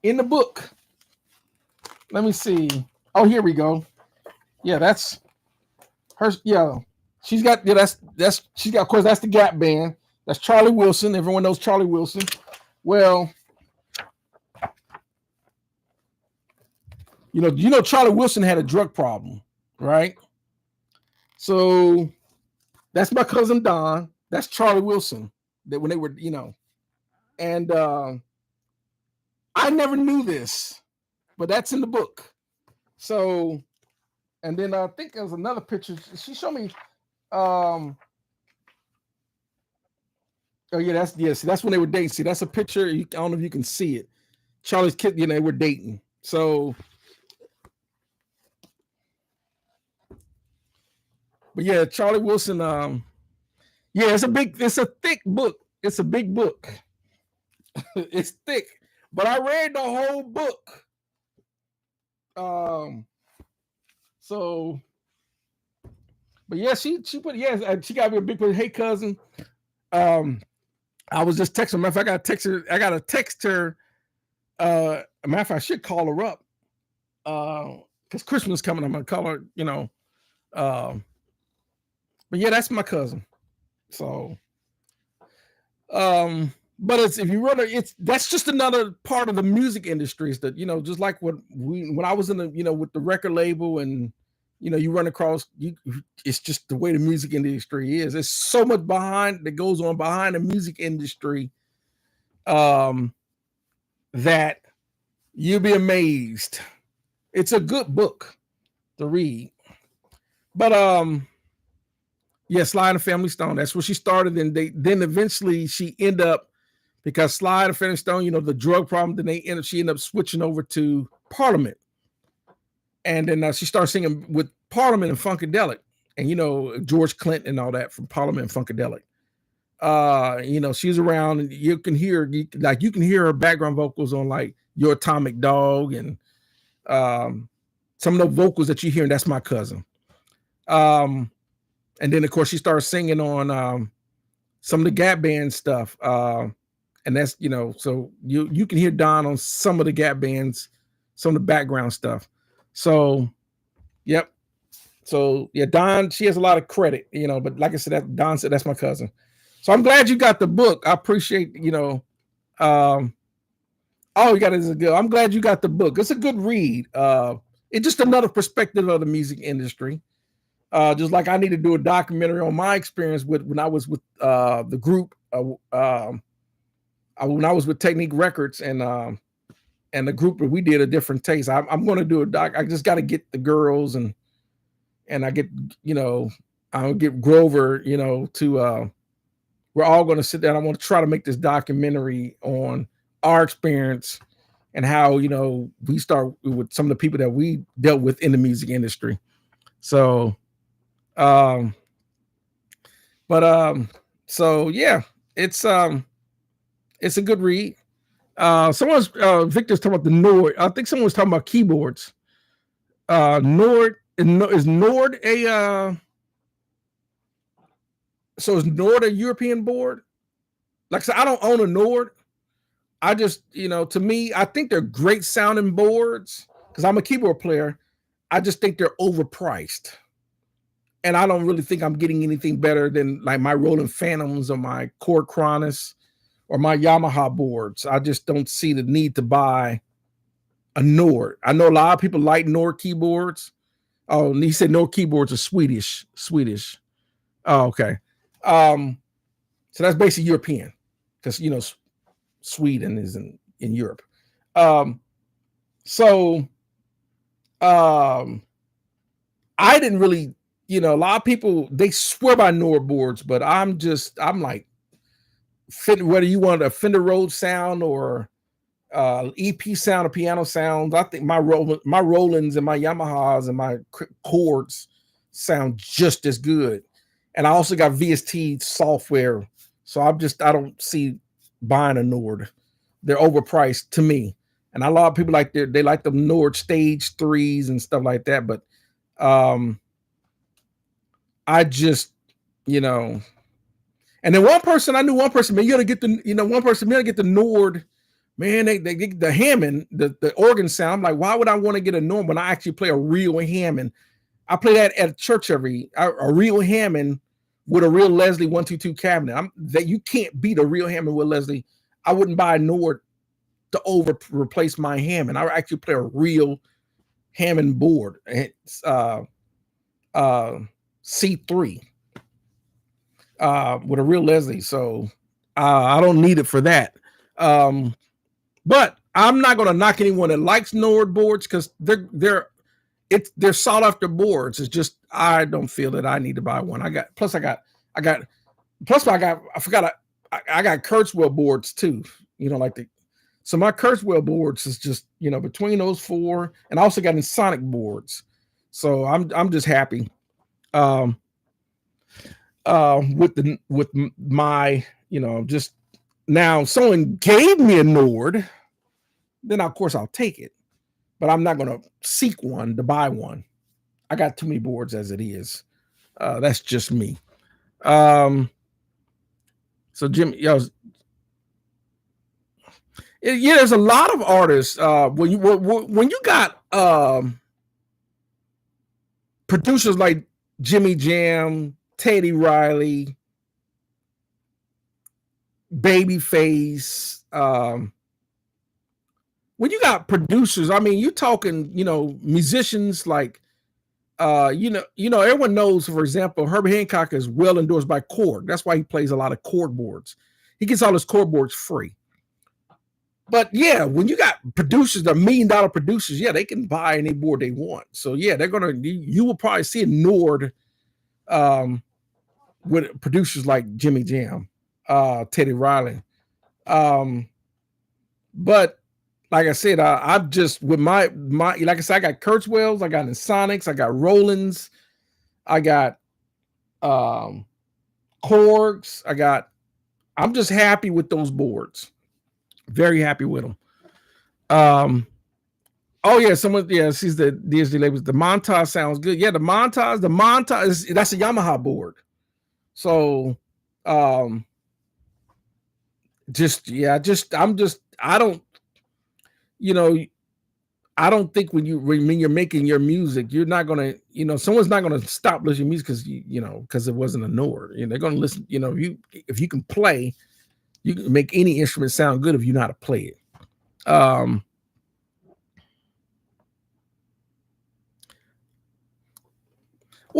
In the book. Let me see. Oh, here we go. Yeah, that's her. Yeah, she's got. Yeah, that's she's got. Of course, that's the Gap Band. That's Charlie Wilson. Everyone knows Charlie Wilson. Well, Charlie Wilson had a drug problem, right? So that's my cousin Don. That's Charlie Wilson. That when they were, and I never knew this, but that's in the book. So, and then I think there's another picture. She showed me. Oh yeah, that's when they were dating. See, that's a picture. I don't know if you can see it. Charlie's kid, they were dating. So, but yeah, Charlie Wilson. Yeah, it's a thick book. It's a big book. It's thick, but I read the whole book. So, but yeah, she put she got me a big picture. Hey, cousin. I was just texting her. Matter of fact, I got to text her. Matter of fact, I should call her up. Because Christmas is coming. I'm gonna call her, but yeah, that's my cousin. So but if you really, that's just another part of the music industry. Is that, just like when I was in the, with the record label, and you know, you run across you. It's just the way the music industry is. There's so much behind that goes on behind the music industry, that you'll be amazed. It's a good book to read. But yeah, Sly and the Family Stone. That's where she started, and then eventually she ended up, because Sly and the Family Stone, you know, the drug problem. Then she ended up switching over to Parliament, and then she started singing with Parliament and Funkadelic, and you know, George Clinton and all that from Parliament and Funkadelic. You know, she's around, and you can hear her background vocals on like Your Atomic Dog, and some of the vocals that you hear, and That's My Cousin. And then of course she started singing on some of the Gap Band stuff. And that's, you know, so you can hear Dawn on some of the Gap Bands, some of the background stuff. So, yep. So yeah, Dawn, she has a lot of credit, you know, but like I said, Dawn said That's My Cousin. So I'm glad you got the book. I appreciate, you know, all you got is a good. I'm glad you got the book. It's a good read. It's just another perspective of the music industry. Just like I need to do a documentary on my experience when I was with the group. When I was with Technique Records and the group, we did a different taste. I'm going to do a doc. I just got to get the girls and I get, you know, I'll get Grover, you know, to we're all going to sit down. I want to try to make this documentary on our experience and how, you know, we start with some of the people that we dealt with in the music industry. So, so yeah, it's a good read. Victor's talking about the Nord. I think someone was talking about keyboards. Nord is Nord so is Nord a European board? Like I said, I don't own a Nord. I just, you know, to me, I think they're great sounding boards because I'm a keyboard player. I just think they're overpriced. And I don't really think I'm getting anything better than like my Roland Phantoms or my Korg Kronos or my Yamaha boards. I just don't see the need to buy a Nord. I know a lot of people like Nord keyboards. Oh, and he said Nord keyboards are Swedish. Oh, okay. So that's basically European because, you know, Sweden is in Europe. I didn't really, you know, a lot of people, they swear by Nord boards, but I'm like, whether you want a Fender Rhodes sound or EP sound or piano sounds, I think my Rolands and my Yamahas and my chords sound just as good. And I also got VST software. So I don't see buying a Nord. They're overpriced to me. And a lot of people like they like the Nord Stage 3s and stuff like that. But I just, you know, and then one person, man, you gotta get the, you know, one person, man, get the Nord, man, they get the Hammond, the organ sound. I'm like, why would I want to get a Nord when I actually play a real Hammond? I play that at church a real Hammond with a real Leslie 122 cabinet. That you can't beat a real Hammond with Leslie. I wouldn't buy a Nord to replace my Hammond. I actually play a real Hammond board. It's C3 with a real Leslie. So I don't need it for that. But I'm not going to knock anyone that likes Nord boards because they're sought after boards. It's just I don't feel that I need to buy one. I got Kurzweil boards too. You know, so my Kurzweil boards is just, you know, between those four, and I also got Sonic boards. So I'm just happy with my, you know, just now if someone gave me a Nord, then of course I'll take it. But I'm not going to seek one to buy one. I got too many boards as it is. That's just me. So Jim, yeah, there's a lot of artists. When you got producers like Jimmy Jam, Teddy Riley, Babyface, when you got producers, I mean, you're talking, you know, musicians like everyone knows, for example, Herbie Hancock is well endorsed by Korg. That's why he plays a lot of Korg boards. He gets all his Korg boards free. But yeah, when you got producers, the $1 million producers, yeah, they can buy any board they want. So yeah, you will probably see a Nord with producers like Jimmy Jam, Teddy Riley. But like I said, I'm just with my like I said, I got Kurzweils, I got Sonics, I got Rolands, I got Korgs, I'm just happy with those boards. Very happy with them. Oh yeah, someone sees the DSD labels. The Montage sounds good. Yeah, the Montage that's a Yamaha board. So I don't think when you're making your music, you're not gonna, someone's not gonna stop listening to music because it wasn't a Nord. They're gonna listen. If you can play, you can make any instrument sound good if you know how to play it. Well,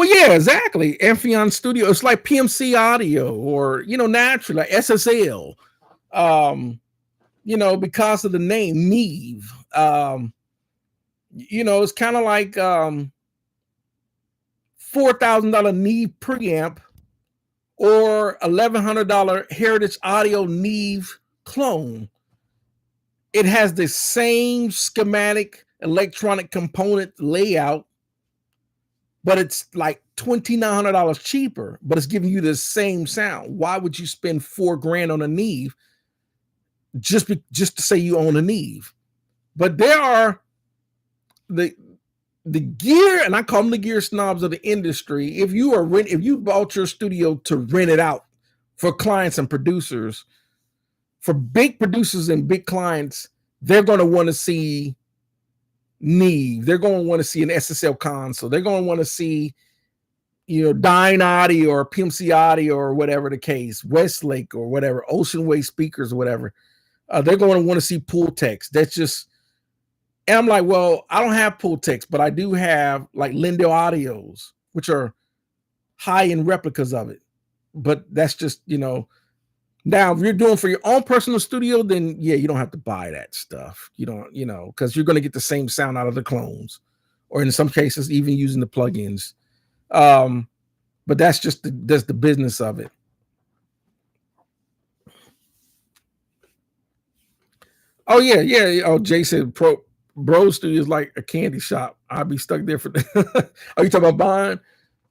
yeah, exactly. Amphion Studio. It's like PMC Audio or naturally like SSL. Because of the name Neve. It's kind of like $4,000 Neve preamp or $1,100 Heritage Audio Neve clone. It has the same schematic electronic component layout, but it's like $2,900 cheaper, but it's giving you the same sound. Why would you spend $4,000 on a Neve just to say you own a Neve? But there are the gear, and I call them the gear snobs of the industry. If you bought your studio to rent it out for clients and producers, for big producers and big clients, they're going to want to see Neve. They're going to want to see an SSL console. They're going to want to see, Dyne Audio or PMC Audio or whatever the case, Westlake or whatever, Ocean Way speakers or whatever. They're going to want to see Pultecs. That's just, and I'm like, well, I don't have Pultecs, but I do have like Lindell Audios, which are high-end replicas of it. But that's just, now if you're doing for your own personal studio, then yeah, you don't have to buy that stuff. You don't, because you're going to get the same sound out of the clones, or in some cases, even using the plugins. But that's the business of it. Oh yeah, yeah. Oh, Jay said Bro Studio is like a candy shop. I'd be stuck there for. Are you talking about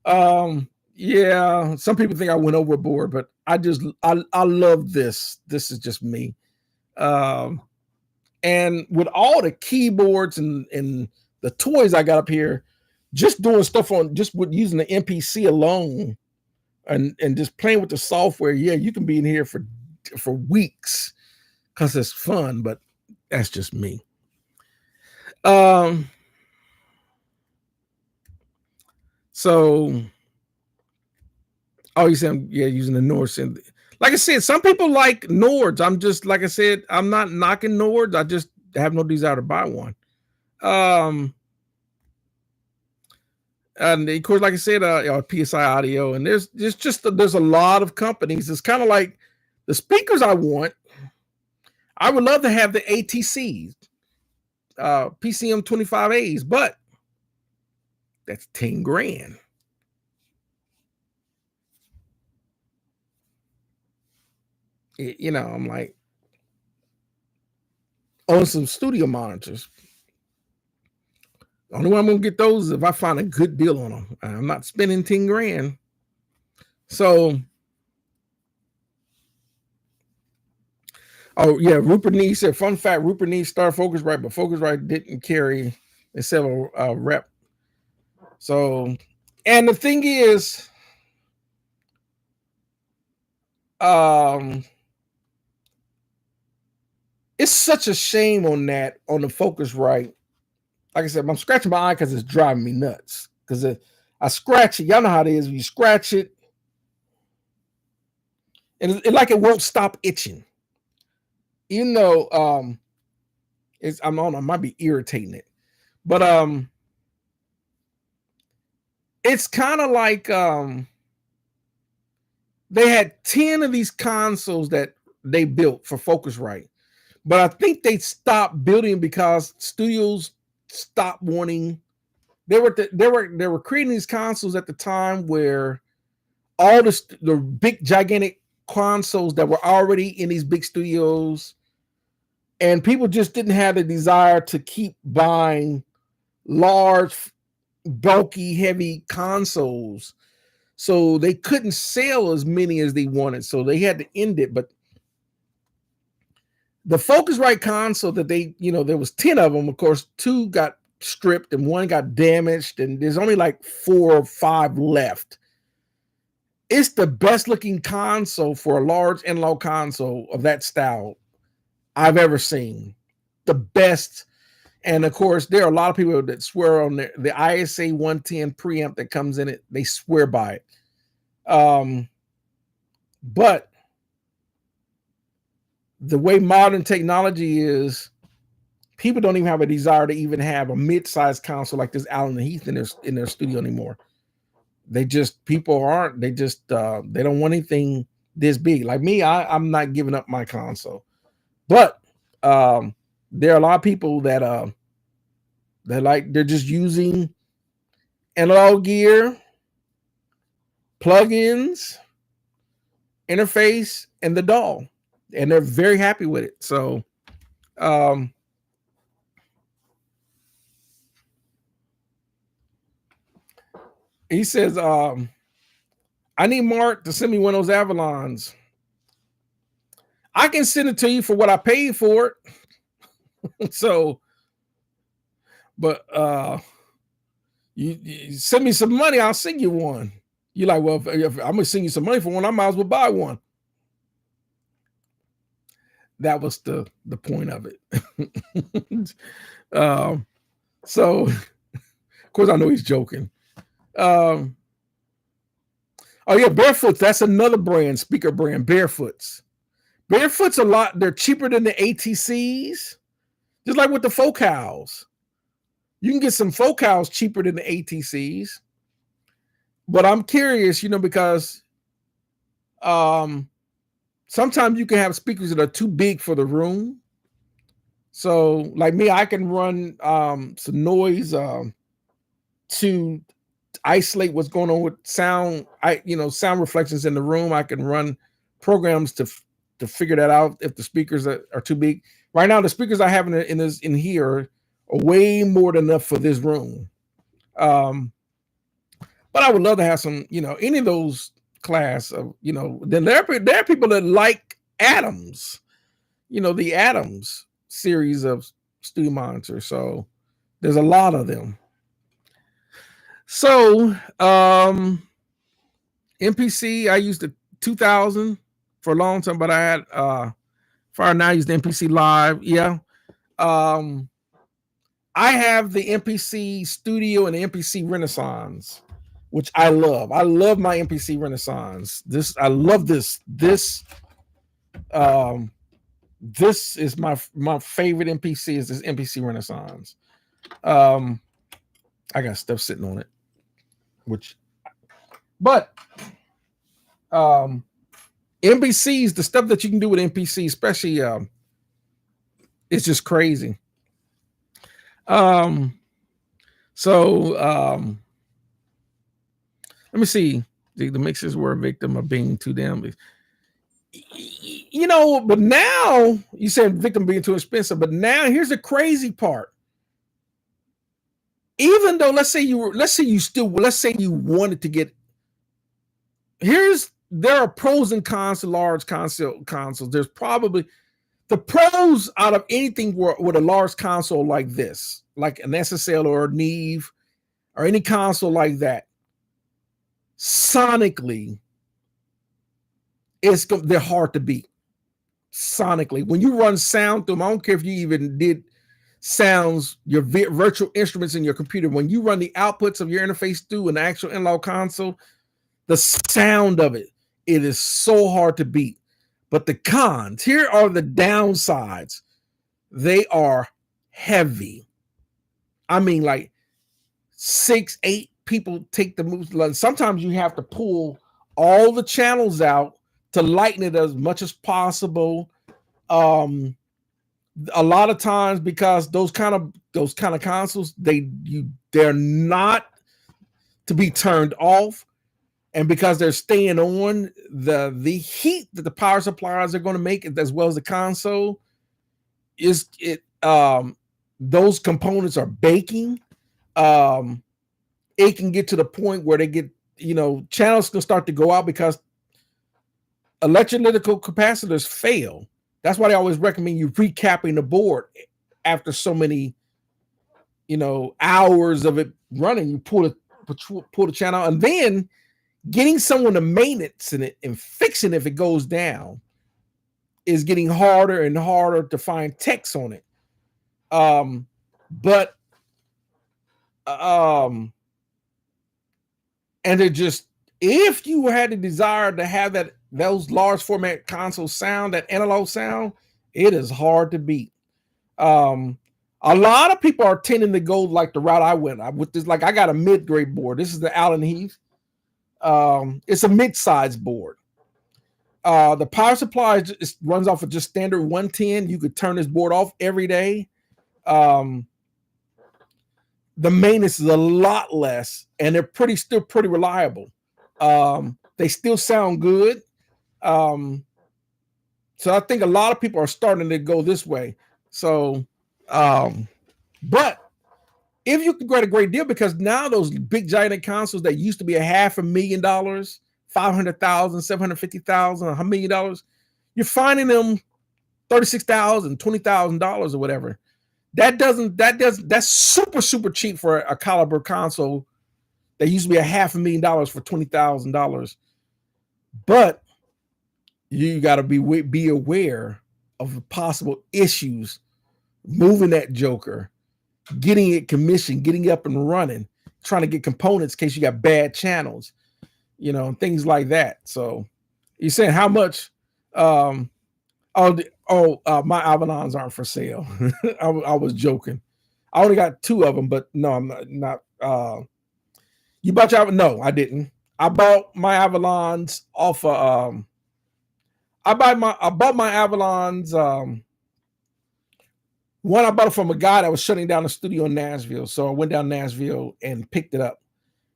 buying? Yeah. Some people think I went overboard, but I love this. This is just me. And with all the keyboards and the toys I got up here, just doing stuff with using the MPC alone, and just playing with the software. Yeah, you can be in here for weeks because it's fun, but that's just me. So, you said, yeah, using the Nords. And like I said, some people like Nords. I'm just, like I said, I'm not knocking Nords. I just have no desire to buy one. And of course, like I said, PSI Audio, and there's a lot of companies. It's kind of like the speakers I want. I would love to have the ATCs, PCM 25As, but that's $10,000. I'm like, on some studio monitors. The only way I'm gonna get those is if I find a good deal on them. I'm not spending $10,000. So, oh yeah, Rupert Neve said, fun fact: Rupert Neve started Focusrite, but Focusrite didn't carry a several rep. So, and the thing is, it's such a shame on the Focusrite. Like I said, I'm scratching my eye because it's driving me nuts. Because I scratch it, y'all know how it is. You scratch it, and it like it won't stop itching. Even though I might be irritating it, but it's kind of like they had 10 of these consoles that they built for Focusrite, but I think they stopped building because studios stopped wanting. They were creating these consoles at the time where all the big gigantic consoles that were already in these big studios, and people just didn't have the desire to keep buying large, bulky, heavy consoles. So they couldn't sell as many as they wanted. So they had to end it. But the Focusrite console that there was 10 of them. Of course, 2 got stripped and 1 got damaged. And there's only like 4 or 5 left. It's the best looking console for a large analog console of that style I've ever seen. The best. And of course, there are a lot of people that swear on the ISA 110 preamp that comes in it. They swear by it. But the way modern technology is, people don't even have a desire to even have a mid-sized console like this Allen and Heath in their studio anymore. They just they don't want anything this big. Like me, I'm not giving up my console. But there are a lot of people that they're just using analog gear, plugins, interface, and the DAW, and they're very happy with it. So he says, I need Mark to send me one of those Avalons. I can send it to you for what I paid for it. So, but you send me some money, I'll send you one. You're like, well, if I'm gonna send you some money for one, I might as well buy one. That was the point of it. So, of course, I know he's joking. Oh yeah, Barefoots. That's another brand, speaker brand, Barefoots. Barefoots they're cheaper than the ATCs, just like with the Focals. You can get some Focals cheaper than the ATCs. But I'm curious, because sometimes you can have speakers that are too big for the room. So, like me, I can run some noise to isolate what's going on with sound. Sound reflections in the room. I can run programs to figure that out if the speakers are too big. Right now, the speakers I have in here are way more than enough for this room. But I would love to have some, any of those class of, then there are people that like Adams, the Adams series of studio monitors. So there's a lot of them. So MPC, I used the 2000 for a long time, but I had far now I use the MPC Live. Yeah. I have the MPC Studio and the MPC Renaissance, which I love. I love my MPC Renaissance. I love this. This is my favorite MPC is this MPC Renaissance. I got stuff sitting on it, but MPCs, the stuff that you can do with MPC, especially it's just crazy. Let me see. The mixers were a victim of being too damn, but now you said victim being too expensive, but now here's the crazy part. Even though let's say you wanted to get, there are pros and cons to large consoles. There's probably the pros out of anything with a large console like this, like an SSL or a Neve or any console like that. Sonically, they're hard to beat. Sonically, when you run sound through them, I don't care if you even did sounds, your virtual instruments in your computer. When you run the outputs of your interface through an actual analog console, the sound of it is so hard to beat. But the cons, here are the downsides. They are heavy. I mean, like 6-8 people take the moves. Like, sometimes you have to pull all the channels out to lighten it as much as possible. A lot of times, because those kind of consoles, they're not to be turned off, and because they're staying on, the heat that the power supplies are going to make, as well as the console, those components are baking. It can get to the point where they get, channels can start to go out because electrolytical capacitors fail. That's why they always recommend you recapping the board after so many, hours of it running. You pull the channel, and then getting someone to maintenance in it and fixing it if it goes down is getting harder and harder to find techs on it. And it just, if you had the desire to have those large format console sound, that analog sound, it is hard to beat. A lot of people are tending to go like the route I went with this. Like, I got a mid-grade board. This is the Allen Heath. It's a mid-size board. The power supply runs off of just standard 110. You could turn this board off every day. The maintenance is a lot less, and they're still pretty reliable. They still sound good. So I think a lot of people are starting to go this way. So, but if you can get a great deal, because now those big giant consoles that used to be $500,000, $500,000, $750,000, $1 million, you're finding them $36,000, $20,000 or whatever. That's super cheap for a caliber console that used to be $500,000 for $20,000. But you got to be aware of the possible issues moving that joker, getting it commissioned, getting it up and running, trying to get components in case you got bad channels, things like that. So you're saying how much? My Avalons aren't for sale. I was joking. I only got 2 of them, but no, I'm not. You bought your? No, I didn't. I bought my Avalons off of. I bought my Avalons. One, I bought it from a guy that was shutting down a studio in Nashville, so I went down to Nashville and picked it up.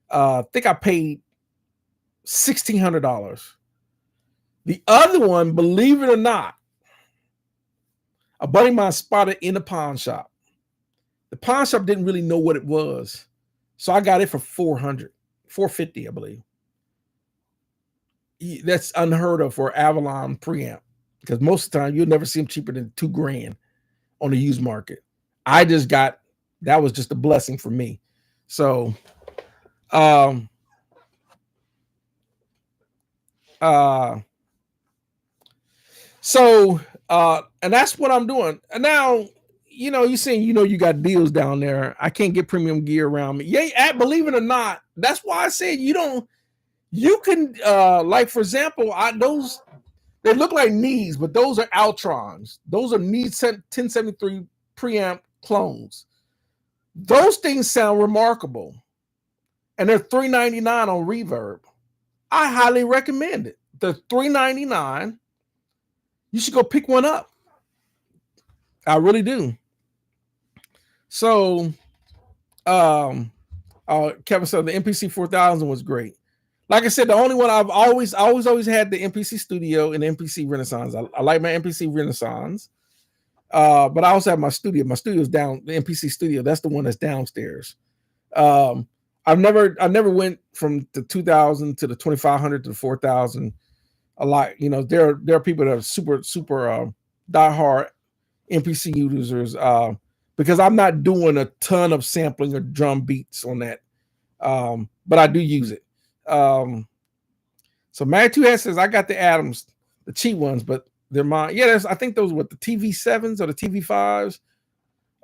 I think I paid $1,600. The other one, believe it or not, a buddy of mine spotted in the pawn shop. The pawn shop didn't really know what it was, so I got it for $450, I believe. That's unheard of for Avalon preamp, because most of the time you'll never see them cheaper than $2,000 on the used market. That was just a blessing for me. So, and that's what I'm doing. And now, you're saying, you got deals down there. I can't get premium gear around me. Yeah, believe it or not, that's why I said you can, like, for example, they look like Nees, but those are Altrons. Those are Nees 1073 preamp clones. Those things sound remarkable. And they're $399 on Reverb. I highly recommend it. They're $399. You should go pick one up. I really do. So, Kevin said the MPC 4000 was great. Like I said, the only one I've always had the MPC Studio and the MPC Renaissance. I like my MPC Renaissance, but I also have my studio. My studio's down. The MPC Studio, that's the one that's downstairs. I never went from the 2000 to the 2500 to the 4000 a lot. There are people that are super diehard MPC users, because I'm not doing a ton of sampling or drum beats on that, but I do use it. So Mag 2 says, I got the Adams, the cheap ones, but they're mine. Yeah, I think those were the TV7s or the TV5s,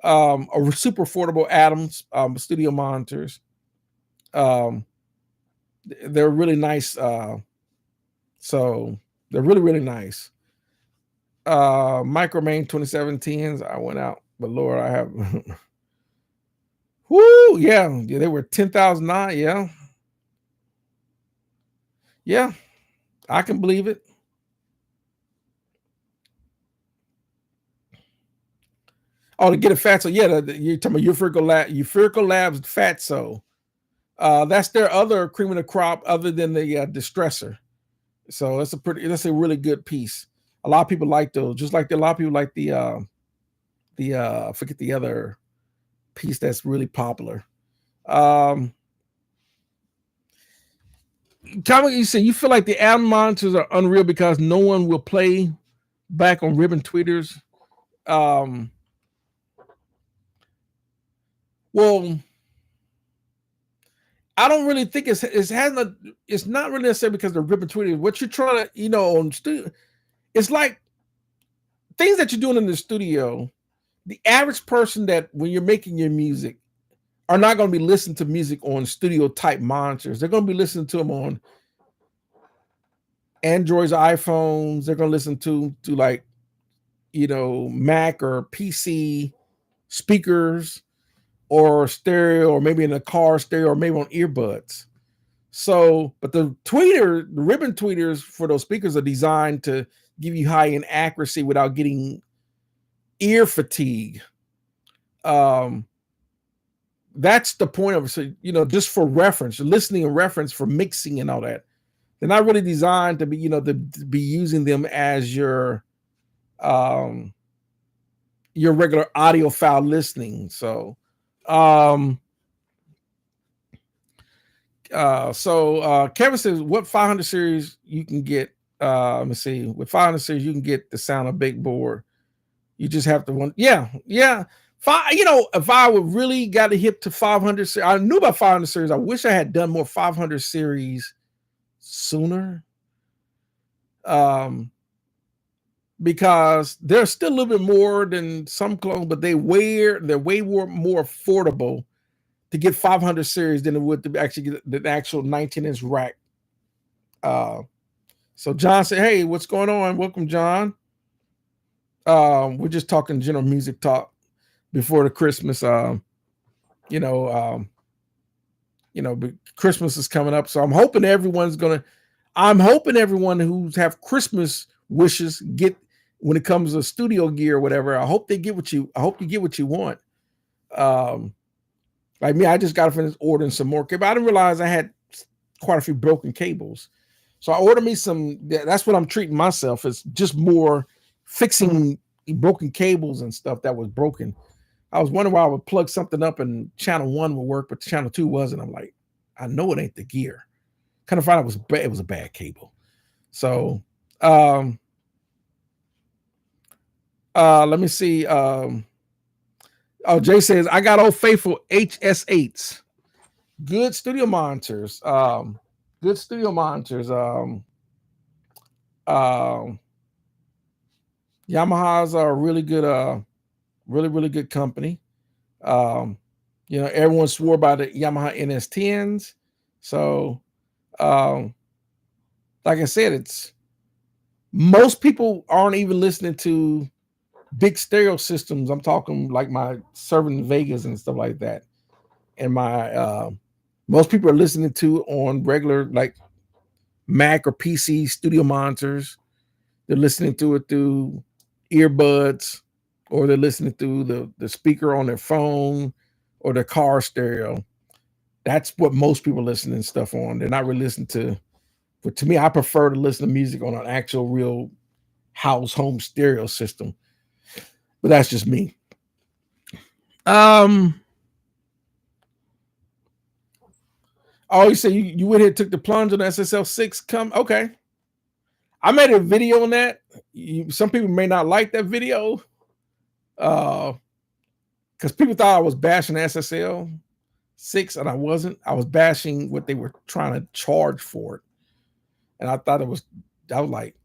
are super affordable Adams studio monitors. They're really nice. So they're really nice. Micromain 2710s. I went out, but Lord, I have Whoo, yeah, they were 10,009. Yeah, yeah, I can believe it. Oh, to get a fatso, yeah, you're talking about Euphorical Labs fatso. That's their other cream of the crop, other than the distressor. So that's a really good piece. A lot of people like those, just like a lot of people like I forget the other piece that's really popular. Um, Comic, you say you feel like the album monitors are unreal because no one will play back on ribbon tweeters. Um, well, I don't really think it's not really necessarily because the ribbon tweeters. What you're trying to, on studio, it's like things that you're doing in the studio. The average person that when you're making your music are not going to be listening to music on studio type monitors. They're going to be listening to them on Androids, iPhones. They're going to listen to like Mac or PC speakers or stereo, or maybe in a car stereo, or maybe on earbuds. So, but the ribbon tweeters for those speakers are designed to give you high end accuracy without getting ear fatigue. Um, that's the point of it. So, just for reference, listening and reference for mixing and all that. They're not really designed to be, to be using them as your regular audio file listening. So, um, Kevin says, what 500 series you can get? Let me see. With 500 series, you can get the sound of big board. You just have to want, yeah. If I would really got a hip to 500 series, I knew about 500 series. I wish I had done more 500 series sooner. Because they're still a little bit more than some clones, but they're way more affordable to get 500 series than it would to actually get the actual 19-inch rack. So John said, "Hey, what's going on? Welcome, John. We're just talking general music talk before the Christmas. You know, um, Christmas is coming up, so I'm hoping everyone who's have Christmas wishes get when it comes to studio gear or whatever. I hope you get what you want. Um, like me, I just got to finish ordering some more cable. I didn't realize I had quite a few broken cables. So I ordered me some. That's what I'm treating myself. It's just more fixing broken cables and stuff that was broken. I was wondering why I would plug something up and channel 1 would work, but channel 2 wasn't. I'm like, I know it ain't the gear. Kind of find out it was a bad cable. So let me see. Jay says I got Old Faithful HS8s. Good studio monitors. Good studio monitors. Yamahas are a really good, really good company. Everyone swore by the Yamaha NS10s. So, like I said, it's most people aren't even listening to big stereo systems. I'm talking like my Servant Vegas and stuff like that. And my most people are listening to on regular like Mac or PC studio monitors. They're listening to it through earbuds, or they're listening through the speaker on their phone or their car stereo. That's what most people listening stuff on. They're not really listening to. But to me, I prefer to listen to music on an actual real house home stereo system. But that's just me. Oh, you say you went here, took the plunge on the SSL6. Come, okay. I made a video on that. Some people may not like that video, because people thought I was bashing SSL6, and I wasn't. I was bashing what they were trying to charge for it, and I thought I was like,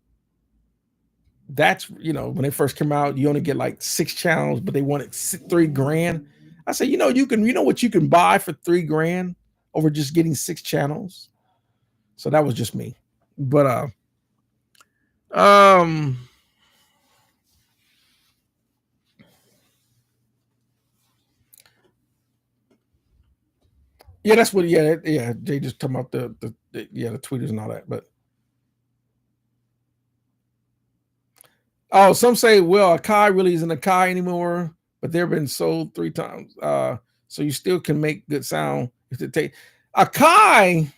that's when they first came out, you only get like 6 channels, but they wanted $3,000. I said, you know what you can buy for $3,000 over just getting 6 channels. So that was just me. But Yeah, that's what. Yeah, yeah. Jay just talking about the tweeters and all that. But oh, some say, well, Akai really isn't Akai anymore, but they've been sold 3 times. So you still can make good sound if it take Akai.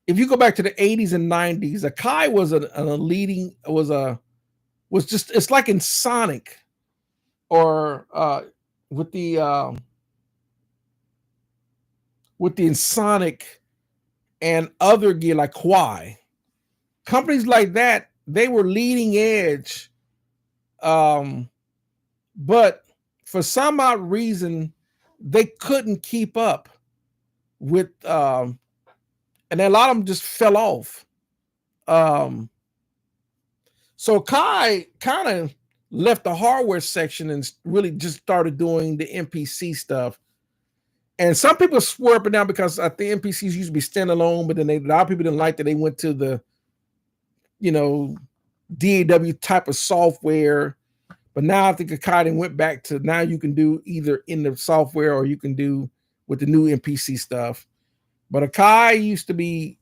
If you go back to the 80s and 90s, Akai was a leading was just, it's like in Sonic or with the Sonic and other gear like Huawei. Companies like that, they were leading edge. But for some odd reason, they couldn't keep up with and a lot of them just fell off. So Kai kind of left the hardware section and really just started doing the MPC stuff. And some people swear up and down because I think MPCs used to be standalone, but then a lot of people didn't like that they went to the, DAW type of software. But now I think Akai went back to, now you can do either in the software or you can do with the new MPC stuff. But Akai used to be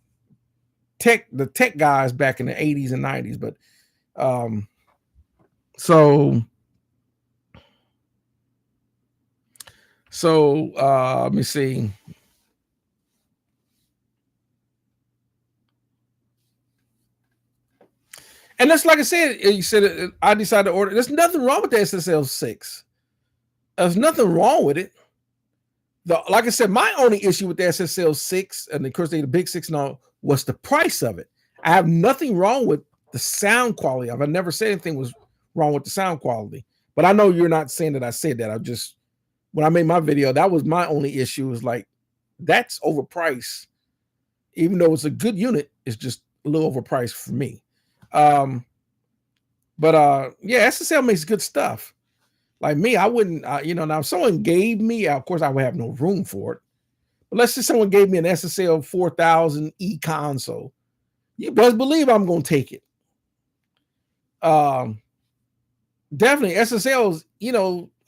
the tech guys back in the 80s and 90s. But so let me see. And that's like I said, you said I decided to order. There's nothing wrong with the SSL 6. There's nothing wrong with it. Like I said, my only issue with the SSL 6, and of course they the big 6 and all, was the price of it. I have nothing wrong with the sound quality. I've never said anything was wrong with the sound quality. But I know you're not saying that I said that. I just, when I made my video, that was my only issue, was like, that's overpriced. Even though it's a good unit, it's just a little overpriced for me. Yeah, SSL makes good stuff. Like me, I wouldn't, now if someone gave me, of course I would have no room for it. But let's say someone gave me an SSL 4000 E console. You best believe I'm going to take it. Definitely SSLs,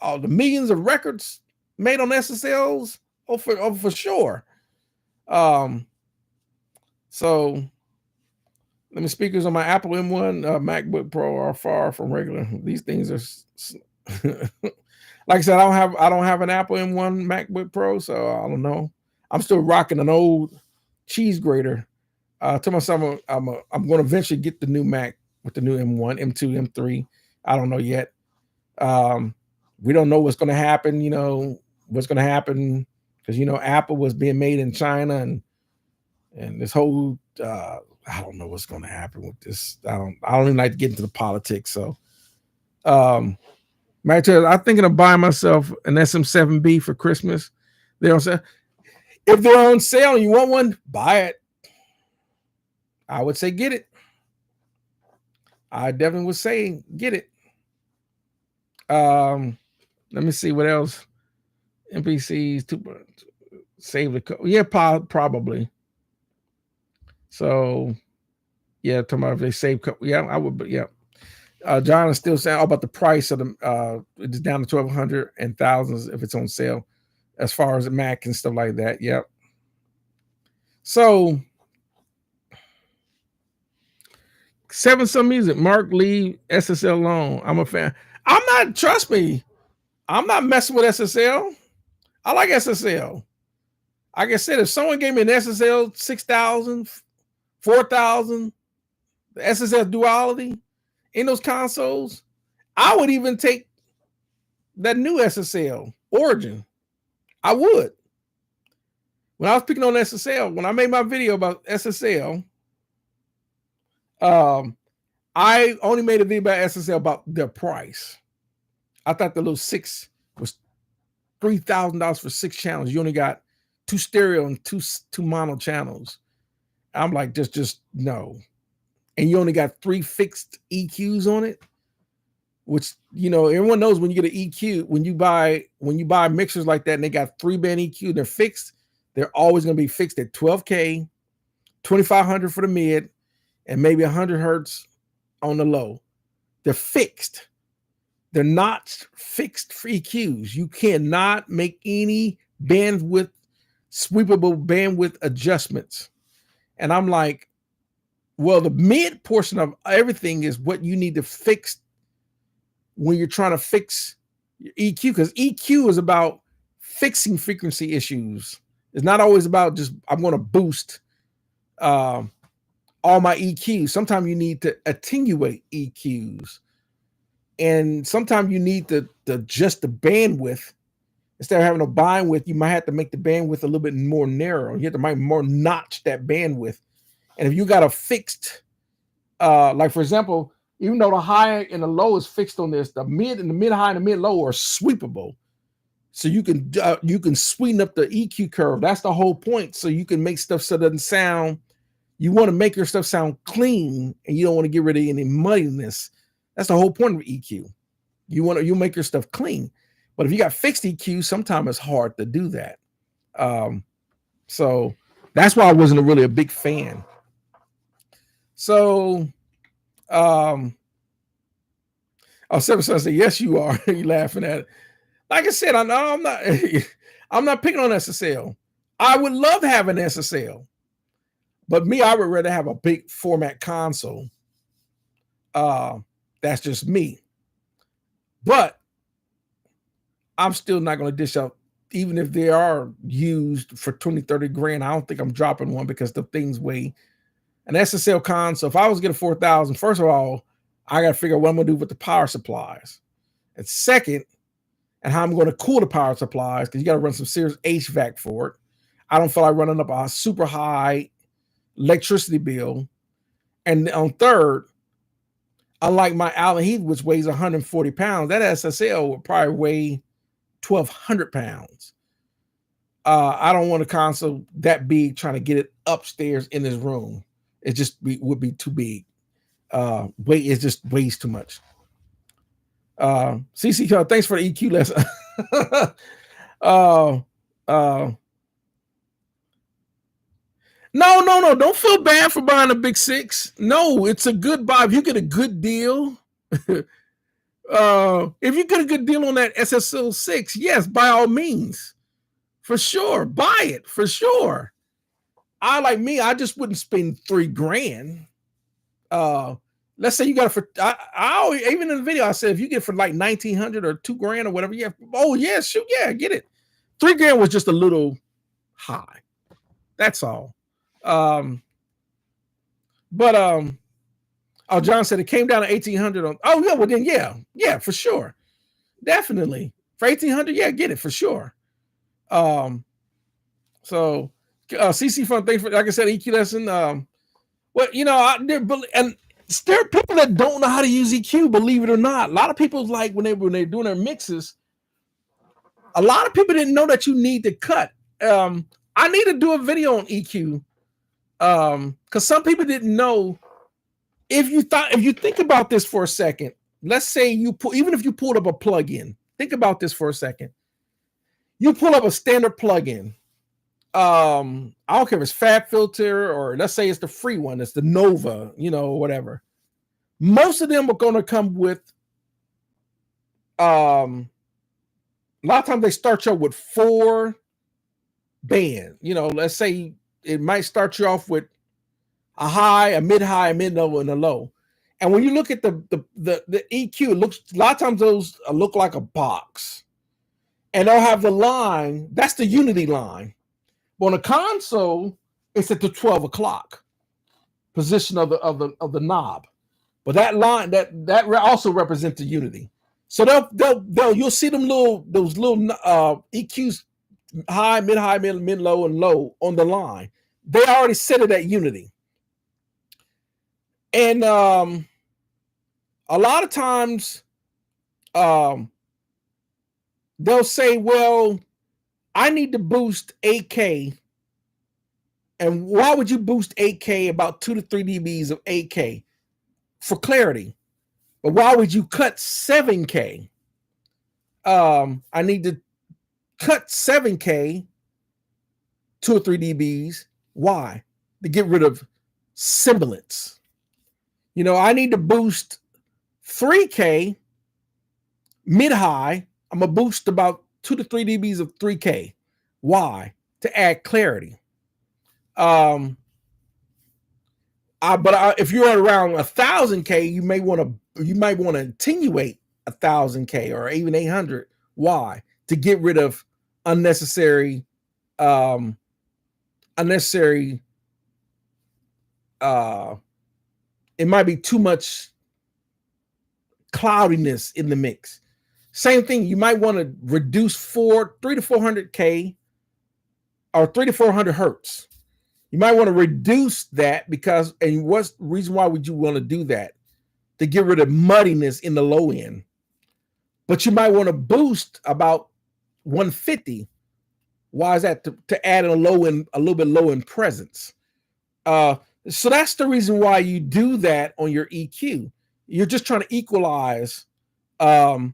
all the millions of records made on SSLs, for sure. So let me, speakers on my Apple M1 MacBook Pro are far from regular. These things are like I said, I don't have an Apple M1 MacBook Pro, so I don't know. I'm still rocking an old cheese grater. I told myself I'm going to eventually get the new Mac with the new M1, M2, M3. I don't know yet. We don't know what's going to happen. What's going to happen because Apple was being made in China, and this whole I don't know what's going to happen with this. I don't even like to get into the politics. So, I'm thinking of buying myself an SM7B for Christmas. They're on sale. If they're on sale and you want one, buy it. I would say get it. I definitely would say get it. Let me see what else. NPCs to save the code. Yeah, probably. So, yeah, talking about if they save code. Yeah, I would. But yeah, John is still saying all about the price of the. It's down to 1,200 and thousands if it's on sale, as far as the Mac and stuff like that. Yep. So, 7 Some Music, Mark Lee, SSL alone. I'm a fan. I'm not. Trust me, I'm not messing with SSL. I like SSL. Like I said, if someone gave me an SSL 6000, 4000, the SSL duality in those consoles, I would even take that new SSL Origin. I would. When I was picking on SSL, when I made my video about SSL, I only made a video about SSL about their price. I thought the little 6 was $3,000 for 6 channels. You only got 2 stereo and two mono channels. I'm like, just no. And you only got 3 fixed EQs on it, which everyone knows when you get an EQ, when you buy mixers like that and they got 3-band EQ, they're fixed. They're always going to be fixed at 12K, 2500 for the mid, and maybe 100 hertz on the low. They're fixed. They're not fixed for EQs. You cannot make any bandwidth sweepable bandwidth adjustments. And I'm like, well, the mid portion of everything is what you need to fix when you're trying to fix your EQ, because EQ is about fixing frequency issues. It's not always about just, I'm going to boost all my EQs. Sometimes you need to attenuate EQs. And sometimes you need to adjust the bandwidth. Instead of having a bandwidth, you might have to make the bandwidth a little bit more narrow. You have to might more notch that bandwidth. And if you got a fixed, like for example, even though the high and the low is fixed on this, the mid and the mid high and the mid low are sweepable. So you can sweeten up the EQ curve. That's the whole point. So you can make stuff so it doesn't sound, you want to make your stuff sound clean and you don't want to get rid of any muddiness. That's the whole point of EQ. You make your stuff clean. But if you got fixed EQ, sometimes it's hard to do that. So that's why I wasn't really a big fan. So, Seven Son said, yes, you are. You laughing at it. Like I said, I'm not I'm not picking on SSL. I would love having SSL, but me, I would rather have a big format console. That's just me. But I'm still not going to dish out, even if they are used for 20, 30 grand. I don't think I'm dropping one because the things weigh. An SSL console, if I was getting 4,000, first of all, I got to figure out what I'm going to do with the power supplies. And second, and how I'm going to cool the power supplies, because you got to run some serious HVAC for it. I don't feel like running up a super high electricity bill. And on third, unlike my Allen Heath, which weighs 140 pounds, that SSL would probably weigh 1,200 pounds. I don't want a console that big trying to get it upstairs in this room. It just would be too big. Weight is just weighs too much. CC, thanks for the EQ lesson. No, don't feel bad for buying a Big Six. No, it's a good buy. If you get a good deal, if you get a good deal on that SSL 6, yes, by all means, for sure, buy it for sure. I just wouldn't spend $3,000. Let's say you got it for, I always, even in the video, I said, if you get it for like 1,900 or $2,000 or whatever, yeah. Oh yeah, shoot, yeah, get it. $3,000 was just a little high. That's all. John said it came down to 1,800 on. Oh yeah, well then yeah, for sure, definitely for 1,800, yeah, get it for sure. So CC Fun, thanks for, like I said, EQ lesson. Well, there are people that don't know how to use EQ, believe it or not. A lot of people, like when they're doing their mixes, a lot of people didn't know that you need to cut. I need to do a video on EQ. Because some people didn't know. If you think about this for a second, let's say even if you pulled up a plugin, think about this for a second. You pull up a standard plugin. I don't care if it's FabFilter or let's say it's the free one, it's the Nova, whatever. Most of them are going to come with a lot of times they start you with 4 band. Let's say it might start you off with a high, a mid-high, a mid-low, and a low. And when you look at the EQ, it looks a lot of times those look like a box. And they'll have the line, that's the unity line. But on a console, it's at the 12 o'clock position of the knob. But that line that also represents the unity. So you'll see those little EQs, high, mid-low, and low on the line. They already set it at unity. And a lot of times they'll say, well, I need to boost 8K. And why would you boost 8K about 2 to 3 dBs of 8K? For clarity. But why would you cut 7K? I need to cut 7K 2 or 3 dBs. Why? To get rid of sibilance. I need to boost 3K mid-high. I'm going to boost about 2 to 3 dBs of 3K. Why? to add clarity. If you're at around 1,000K, you might want to attenuate 1,000K or even 800. Why? To get rid of unnecessary it might be too much cloudiness in the mix. Same thing, you might want to reduce 300 to 400K or 300 to 400 hertz. You might want to reduce that and what's the reason why would you want to do that? To get rid of muddiness in the low end. But you might want to boost about 150. Why is that? To add a little bit low end presence. So that's the reason why you do that on your EQ. You're just trying to equalize that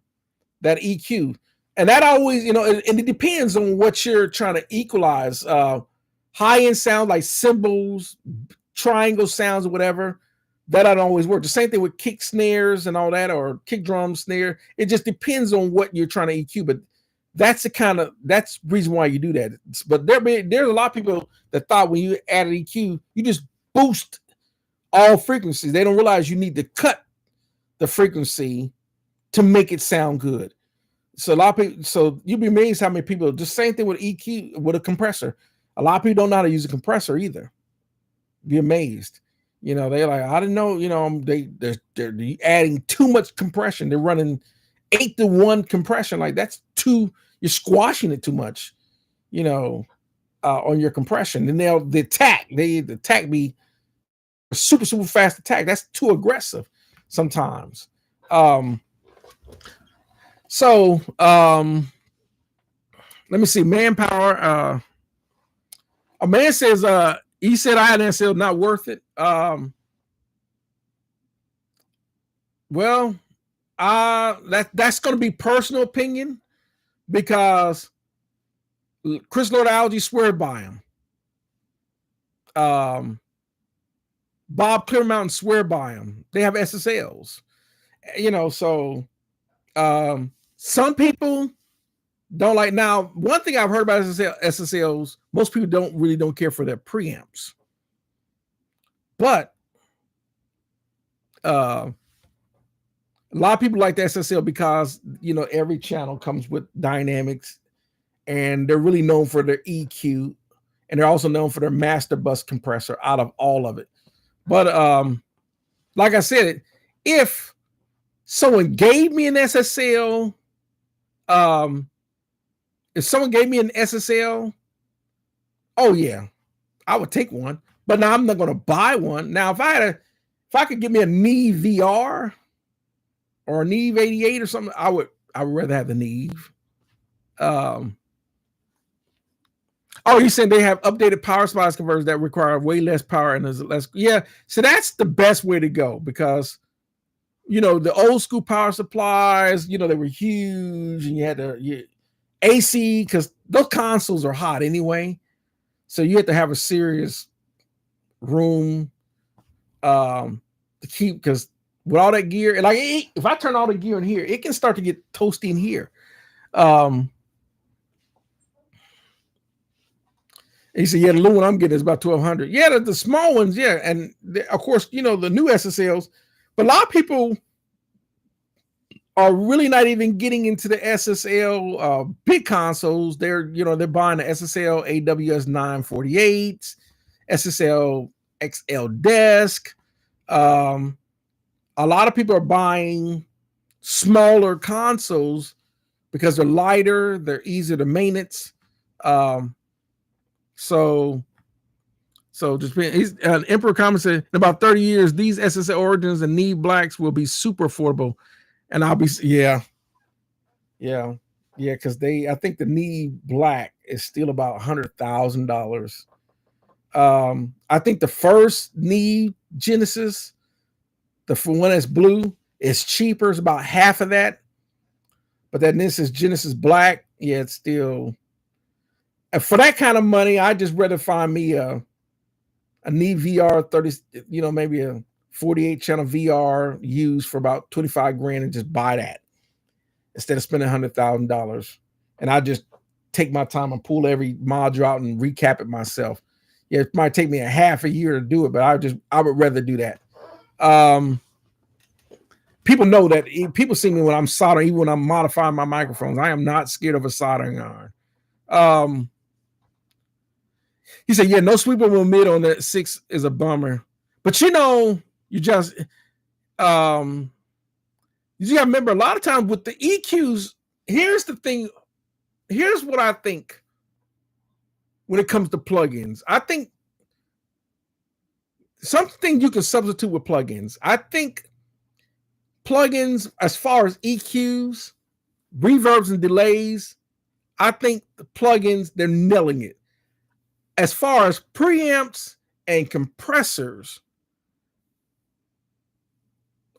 EQ. And that always, and it depends on what you're trying to equalize. High-end sound like cymbals, triangle sounds, or whatever, that don't always work. The same thing with kick snares and all that, or kick drum snare. It just depends on what you're trying to EQ. But that's the reason why you do that. But there's a lot of people that thought when you add an EQ, you just boost all frequencies. They don't realize you need to cut the frequency to make it sound good. So a lot of people, so you'd be amazed how many people, the same thing with EQ, with a compressor. A lot of people don't know how to use a compressor either. Be amazed. They're like, I didn't know, they're adding too much compression. They're running 8-to-1 compression. Like that's you're squashing it too much, on your compression. And the attack be a super, super fast attack. That's too aggressive sometimes. So let me see. Manpower. A man says, he said INSL not worth it. Well, that's going to be personal opinion because Chris Lord-Alge swear by him. Bob Clearmountain swear by him. They have SSLs, so some people don't like. Now, one thing I've heard about SSLs, most people don't care for their preamps. But a lot of people like the SSL because every channel comes with dynamics, and they're really known for their EQ, and they're also known for their master bus compressor out of all of it. But like I said, if someone gave me an SSL, if someone gave me an SSL, oh yeah, I would take one. But now I'm not going to buy one. Now, if I could get me a Neve VR or a Neve 88 or something, I would rather have the Neve. Oh, you said they have updated power supplies converters that require way less power and there's less. Yeah, so that's the best way to go because the old school power supplies, they were huge and you had to AC because those consoles are hot anyway. So you have to have a serious room to keep, because with all that gear, like if I turn all the gear in here, it can start to get toasty in here. He said, yeah, the little one I'm getting is about 1,200. Yeah, the small ones, yeah. And of course, the new SSLs, but a lot of people are really not even getting into the SSL big consoles. They're buying the SSL AWS 948s, SSL XL Desk. A lot of people are buying smaller consoles because they're lighter, they're easier to maintenance. So just an Emperor comment said, in about 30 years, these SSL Origins and Neve Blacks will be super affordable. And I'll be, yeah. Because I think the Neve Black is still about $100,000. I think the first Neve Genesis, the one that's blue, is cheaper. It's about half of that. But then this is Genesis Black. Yeah, it's still, for that kind of money, I just rather find me a Neve VR 30, maybe a 48 channel VR used for about 25 grand and just buy that instead of spending $100,000. And I just take my time and pull every module out and recap it myself. Yeah, it might take me a half a year to do it, but I would rather do that. People know that. People see me when I'm soldering, even when I'm modifying my microphones. I am not scared of a soldering iron. He said, yeah, no sweeper mid on that 6 is a bummer. But you know, you just gotta remember, a lot of times with the EQs, here's the thing. Here's what I think when it comes to plugins. I think something you can substitute with plugins. I think plugins, as far as EQs, reverbs, and delays, I think the plugins, they're nailing it. As far as preamps and compressors,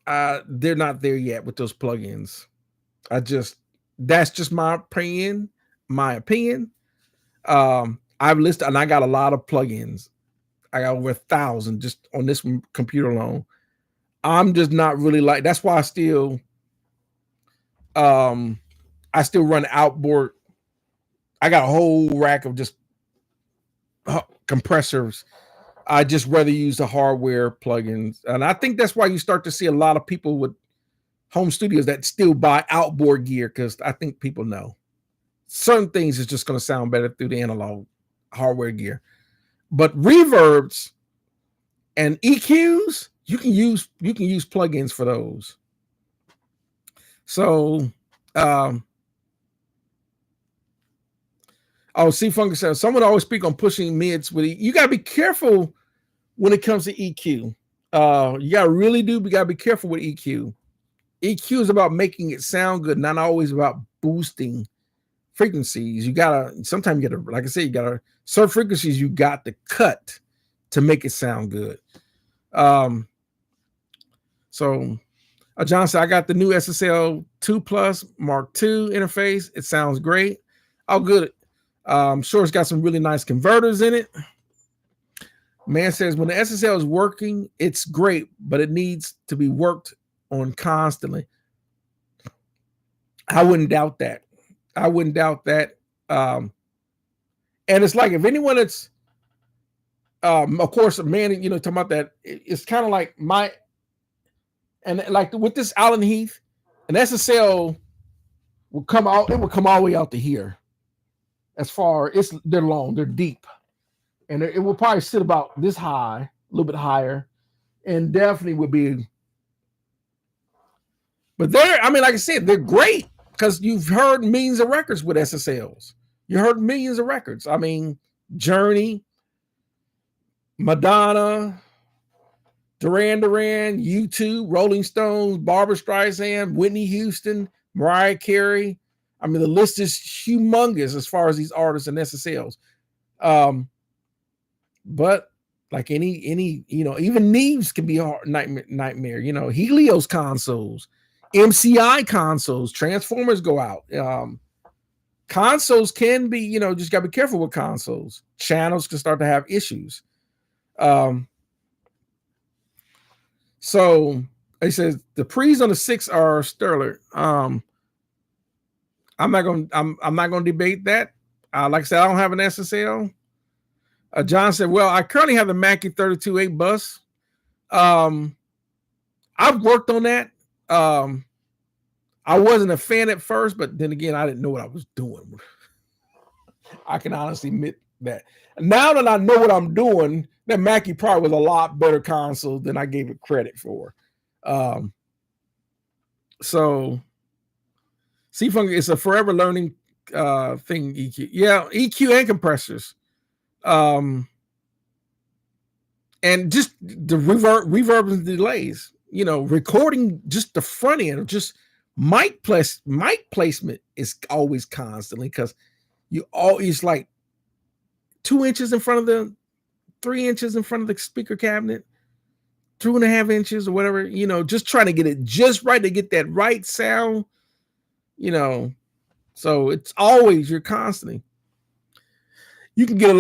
they're not there yet with those plugins. That's just my opinion. I've listed, and I got a lot of plugins. I got over 1,000 just on this computer alone. I'm just not really like, that's why I still run outboard. I got a whole rack of just compressors. I just rather use the hardware plugins. And I think that's why you start to see a lot of people with home studios that still buy outboard gear, because I think people know certain things is just going to sound better through the analog hardware gear. But reverbs and EQs, you can use plugins for those. So C Fungus says, someone always speak on pushing mids with you got to be careful when it comes to EQ. You gotta be careful with EQ. EQ is about making it sound good, not always about boosting frequencies. Sometimes you gotta, like I said, you gotta, certain frequencies you got to cut to make it sound good. So John said, I got the new SSL 2 Plus Mark II interface. It sounds great. Oh, good. I'm sure it's got some really nice converters in it. Man says, when the SSL is working, it's great, but it needs to be worked on constantly. I wouldn't doubt that. And it's like, if anyone that's, of course, man, talking about that, it's kind of like and like with this Allen Heath, an SSL will come out, it will come all the way out to here. As far as they're long, they're deep. And it will probably sit about this high, a little bit higher, and definitely would be. But like I said, they're great because you've heard millions of records with SSLs. You heard millions of records. I mean, Journey, Madonna, Duran Duran, U2, Rolling Stones, Barbra Streisand, Whitney Houston, Mariah Carey. I mean, the list is humongous as far as these artists and SSLs. But like any, even Neves can be a nightmare. Helios consoles, MCI consoles, transformers go out. Consoles can be, just gotta be careful with consoles. Channels can start to have issues. So he says the pre's on the 6 are sterling. I'm not gonna debate that. Like I said, I don't have an SSL. John said, well, I currently have the Mackie 32.8 bus. I've worked on that. I wasn't a fan at first, but then again, I didn't know what I was doing. I can honestly admit that. Now that I know what I'm doing, that Mackie probably was a lot better console than I gave it credit for. So C-Funk is a forever learning thing. EQ, yeah, EQ and compressors. And just the reverb and delays, recording just the front end, or just mic placement is always constantly, because you always like 2 inches in front of 3 inches in front of the speaker cabinet, 2.5 inches or whatever, just trying to get it just right to get that right sound, so it's always, you're constantly. You can get a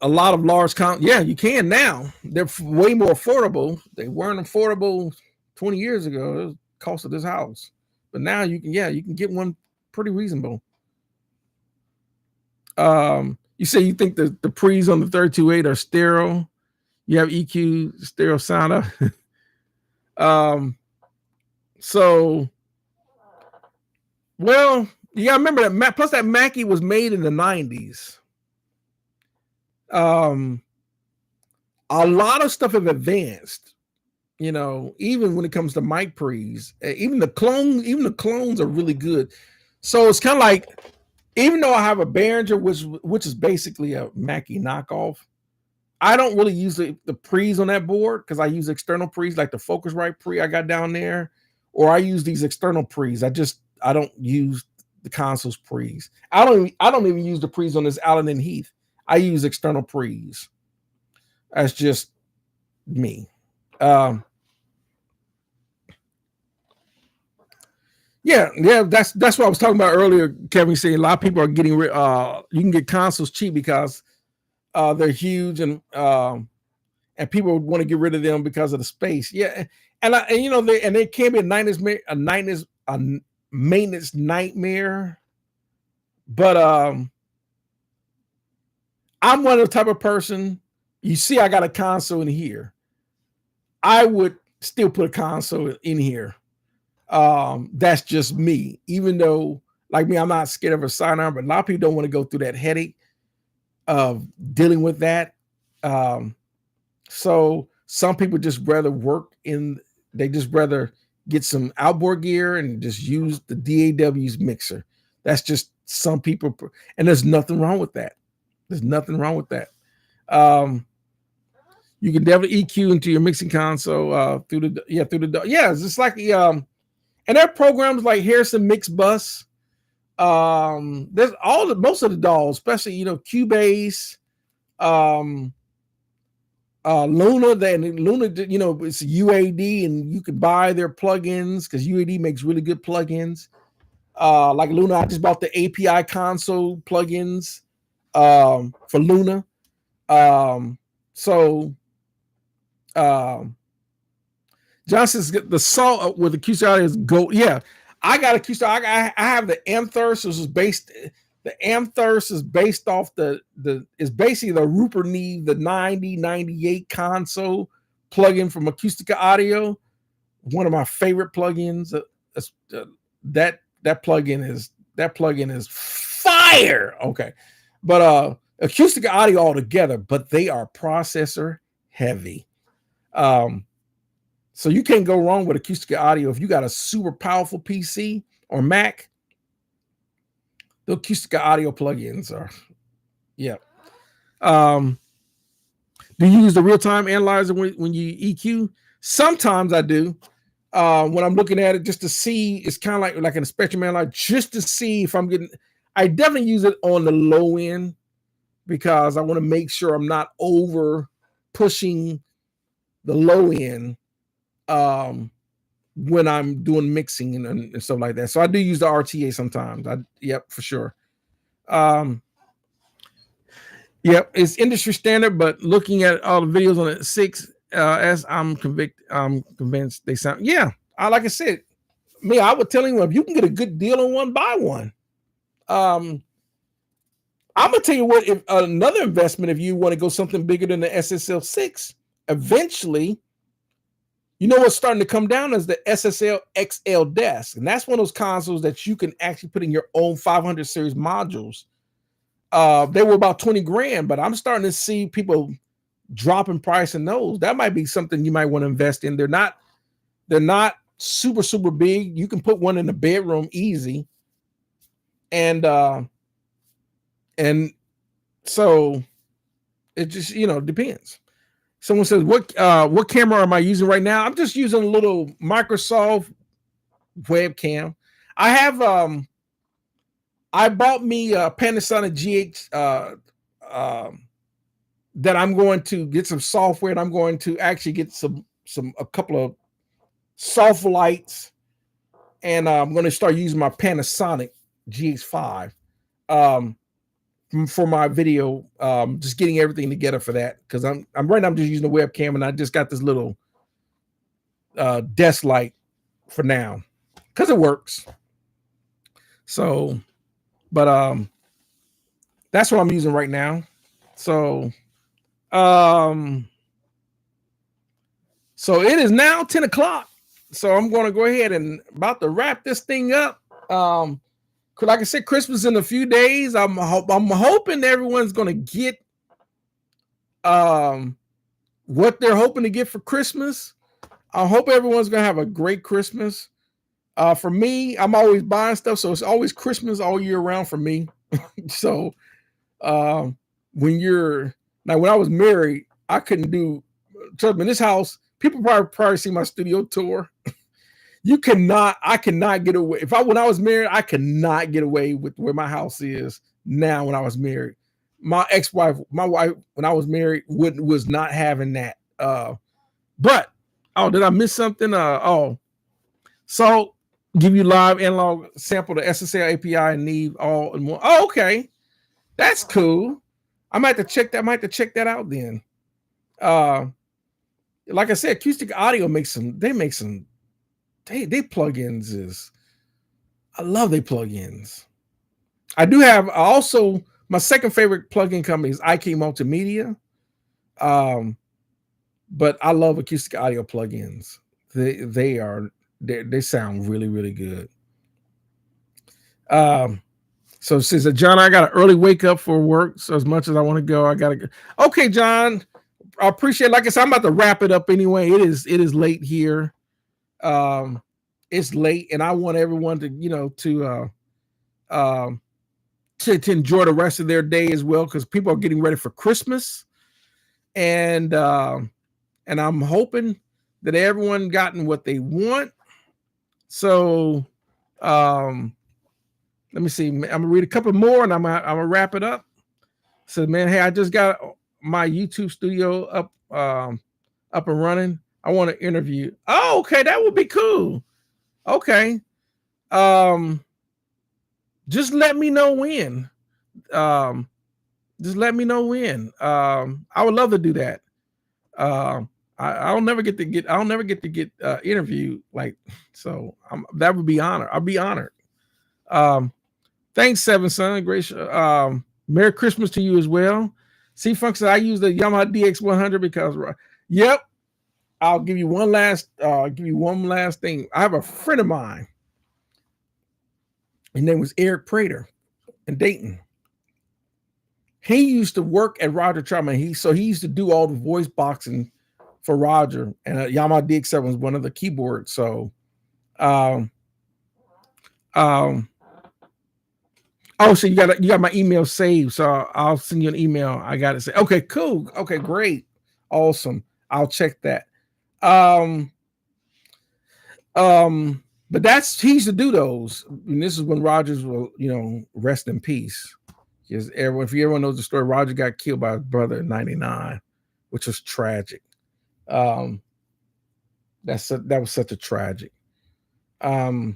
lot of large yeah, you can now. They're way more affordable. They weren't affordable 20 years ago. It was the cost of this house. But now you can get one pretty reasonable. You say you think the pre's on the 328 are stereo. You have EQ stereo sound up. So, well, you gotta remember that. Plus, that Mackie was made in the 90s. A lot of stuff have advanced. You know, even when it comes to mic pre's, even the clones are really good. So it's kind of like, even though I have a Behringer, which is basically a Mackie knockoff, I don't really use the pre's on that board because I use external pre's like the Focusrite pre I got down there, or I use these external pre's. I don't use the console's pre's. I don't even use the pre's on this Allen and Heath. I use external pre's. That's just me. Yeah, that's what I was talking about earlier. Kevin saying a lot of people are getting rid. You can get consoles cheap because they're huge and people want to get rid of them because of the space. Yeah, and they can be a maintenance nightmare. But I'm one of the type of person. You see, I got a console in here. I would still put a console in here. That's just me. Even though, like me, I'm not scared of a sidearm, but a lot of people don't want to go through that headache of dealing with that. So some people just rather they just rather get some outboard gear and just use the DAW's mixer. That's just some people, and there's nothing wrong with that. There's nothing wrong with that. You can definitely EQ into your mixing console through the it's just like and there are programs like Harrison Mix Bus. There's most of the DAWs, especially Cubase, Luna. Then Luna, it's UAD, and you can buy their plugins because UAD makes really good plugins. Like Luna, I just bought the API console plugins for Luna. Johnson's the salt with acoustic audio is gold. Yeah, I got acoustic. I have the Amthurst, which is based. The Amthurst is based off is basically the Rupert Neve, the 9098 console plugin from Acoustica Audio. One of my favorite plugins. That plugin is fire. Okay, but Acoustica Audio altogether, but they are processor heavy. So you can't go wrong with Acoustica Audio if you got a super powerful PC or Mac. The Acoustica Audio plugins are, yeah. Do you use the real-time analyzer when you EQ? Sometimes I do. When I'm looking at it, just to see, it's kind of like in a spectrum analyzer, just to see if I'm getting. I definitely use it on the low end because I want to make sure I'm not over pushing the low end when I'm doing mixing and stuff like that. So I do use the RTA sometimes. Yep, for sure. Yep, it's industry standard, but looking at all the videos on the 6S, I'm convinced they sound. Yeah, like I said, I would tell anyone, if you can get a good deal on one, buy one. I'm gonna tell you what, if another investment, if you want to go something bigger than the SSL 6, eventually, you know what's starting to come down is the SSL XL desk, and that's one of those consoles that you can actually put in your own 500 series modules. They were about 20 grand, but I'm starting to see people dropping price in those. That might be something you might want to invest in. They're not super big. You can put one in the bedroom easy, and so it just depends. Someone says, what camera am I using right now? I'm just using a little Microsoft webcam. I have I bought me a Panasonic GH that I'm going to get some software, and I'm going to actually get a couple of soft lights, and I'm going to start using my Panasonic GX5 for my video, just getting everything together for that, because I'm right now I'm just using the webcam, and I just got this little desk light for now because it works. So, but That's what I'm using right now. So, so it is now 10 o'clock. So I'm going to go ahead and about to wrap this thing up. Like I said, Christmas in a few days. I'm hoping everyone's going to get what they're hoping to get for Christmas. I hope everyone's going to have a great Christmas. For me, I'm always buying stuff, so it's always Christmas all year round for me. So when I was married, I couldn't do. Trust me, in this house, people probably see my studio tour. I cannot get away. When I was married, I could not get away with where my house is now. When I was married, my ex-wife, my wife, when I was married, was not having that. But did I miss something? So give you live analog sample the SSL API and Neve all in one. Oh, okay, that's cool. I might have to check that. I might have to check that out then. Like I said, Acoustic Audio makes some. They plugins is. I love their plugins. I do have also my second favorite plugin company is IK Multimedia. But I love Acoustic Audio plugins. They sound really, really good. So says John, I got an early wake up for work. So as much as I want to go, I gotta go. Okay, John. I appreciate it. Like I said, I'm about to wrap it up anyway. It is late here. It's late, and I want everyone to, to enjoy the rest of their day as well, because people are getting ready for Christmas. And I'm hoping that everyone gotten what they want. So let me see. I'm gonna read a couple more, and I'm gonna wrap it up. So, man, hey, I just got my YouTube studio up and running. I want to interview. Oh, okay, that would be cool. Okay, just let me know when. Just let me know when. I would love to do that. I'll never get to get interviewed, like, so that would be honored. I'll be honored. Thanks, Seven Son. Great. Merry Christmas to you as well. C-Funk said I use the Yamaha DX100 because, yep. I'll give you one last thing. I have a friend of mine. His name was Eric Prater in Dayton. He used to work at Roger Troutman. He used to do all the voice boxing for Roger, and Yamaha DX7 was one of the keyboards. So, so you got my email saved, so I'll send you an email. I got to say, okay, cool, okay, great, awesome. I'll check that. But he used to do those, and this is when Rogers will, rest in peace. Because if everyone knows the story, Roger got killed by his brother in '99, which was tragic. That was such a tragic. But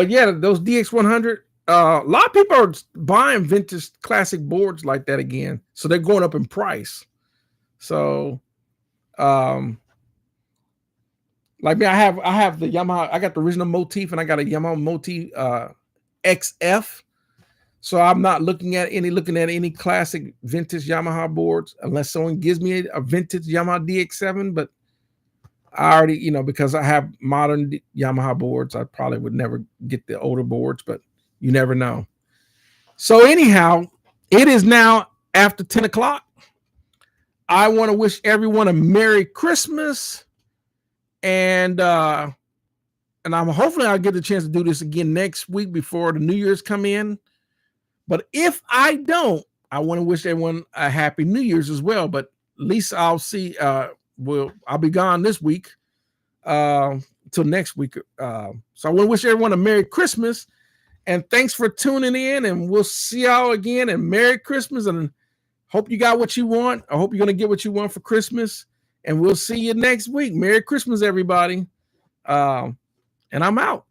yeah, those DX100. A lot of people are buying vintage classic boards like that again, so they're going up in price. So, like me, I have the Yamaha. I got the original Motif, and I got a Yamaha Motif XF. So I'm not looking at any classic vintage Yamaha boards unless someone gives me a vintage Yamaha DX7. But I already, because I have modern Yamaha boards, I probably would never get the older boards, but you never know. So anyhow, it is now after 10 o'clock. I want to wish everyone a Merry Christmas. And hopefully I'll get the chance to do this again next week before the New Year's come in. But if I don't, I want to wish everyone a happy New Year's as well. But at least I'll see. I'll be gone this week till next week. So I want to wish everyone a Merry Christmas, and thanks for tuning in. And we'll see y'all again. And Merry Christmas, and hope you got what you want. I hope you're gonna get what you want for Christmas. And we'll see you next week. Merry Christmas, everybody. And I'm out.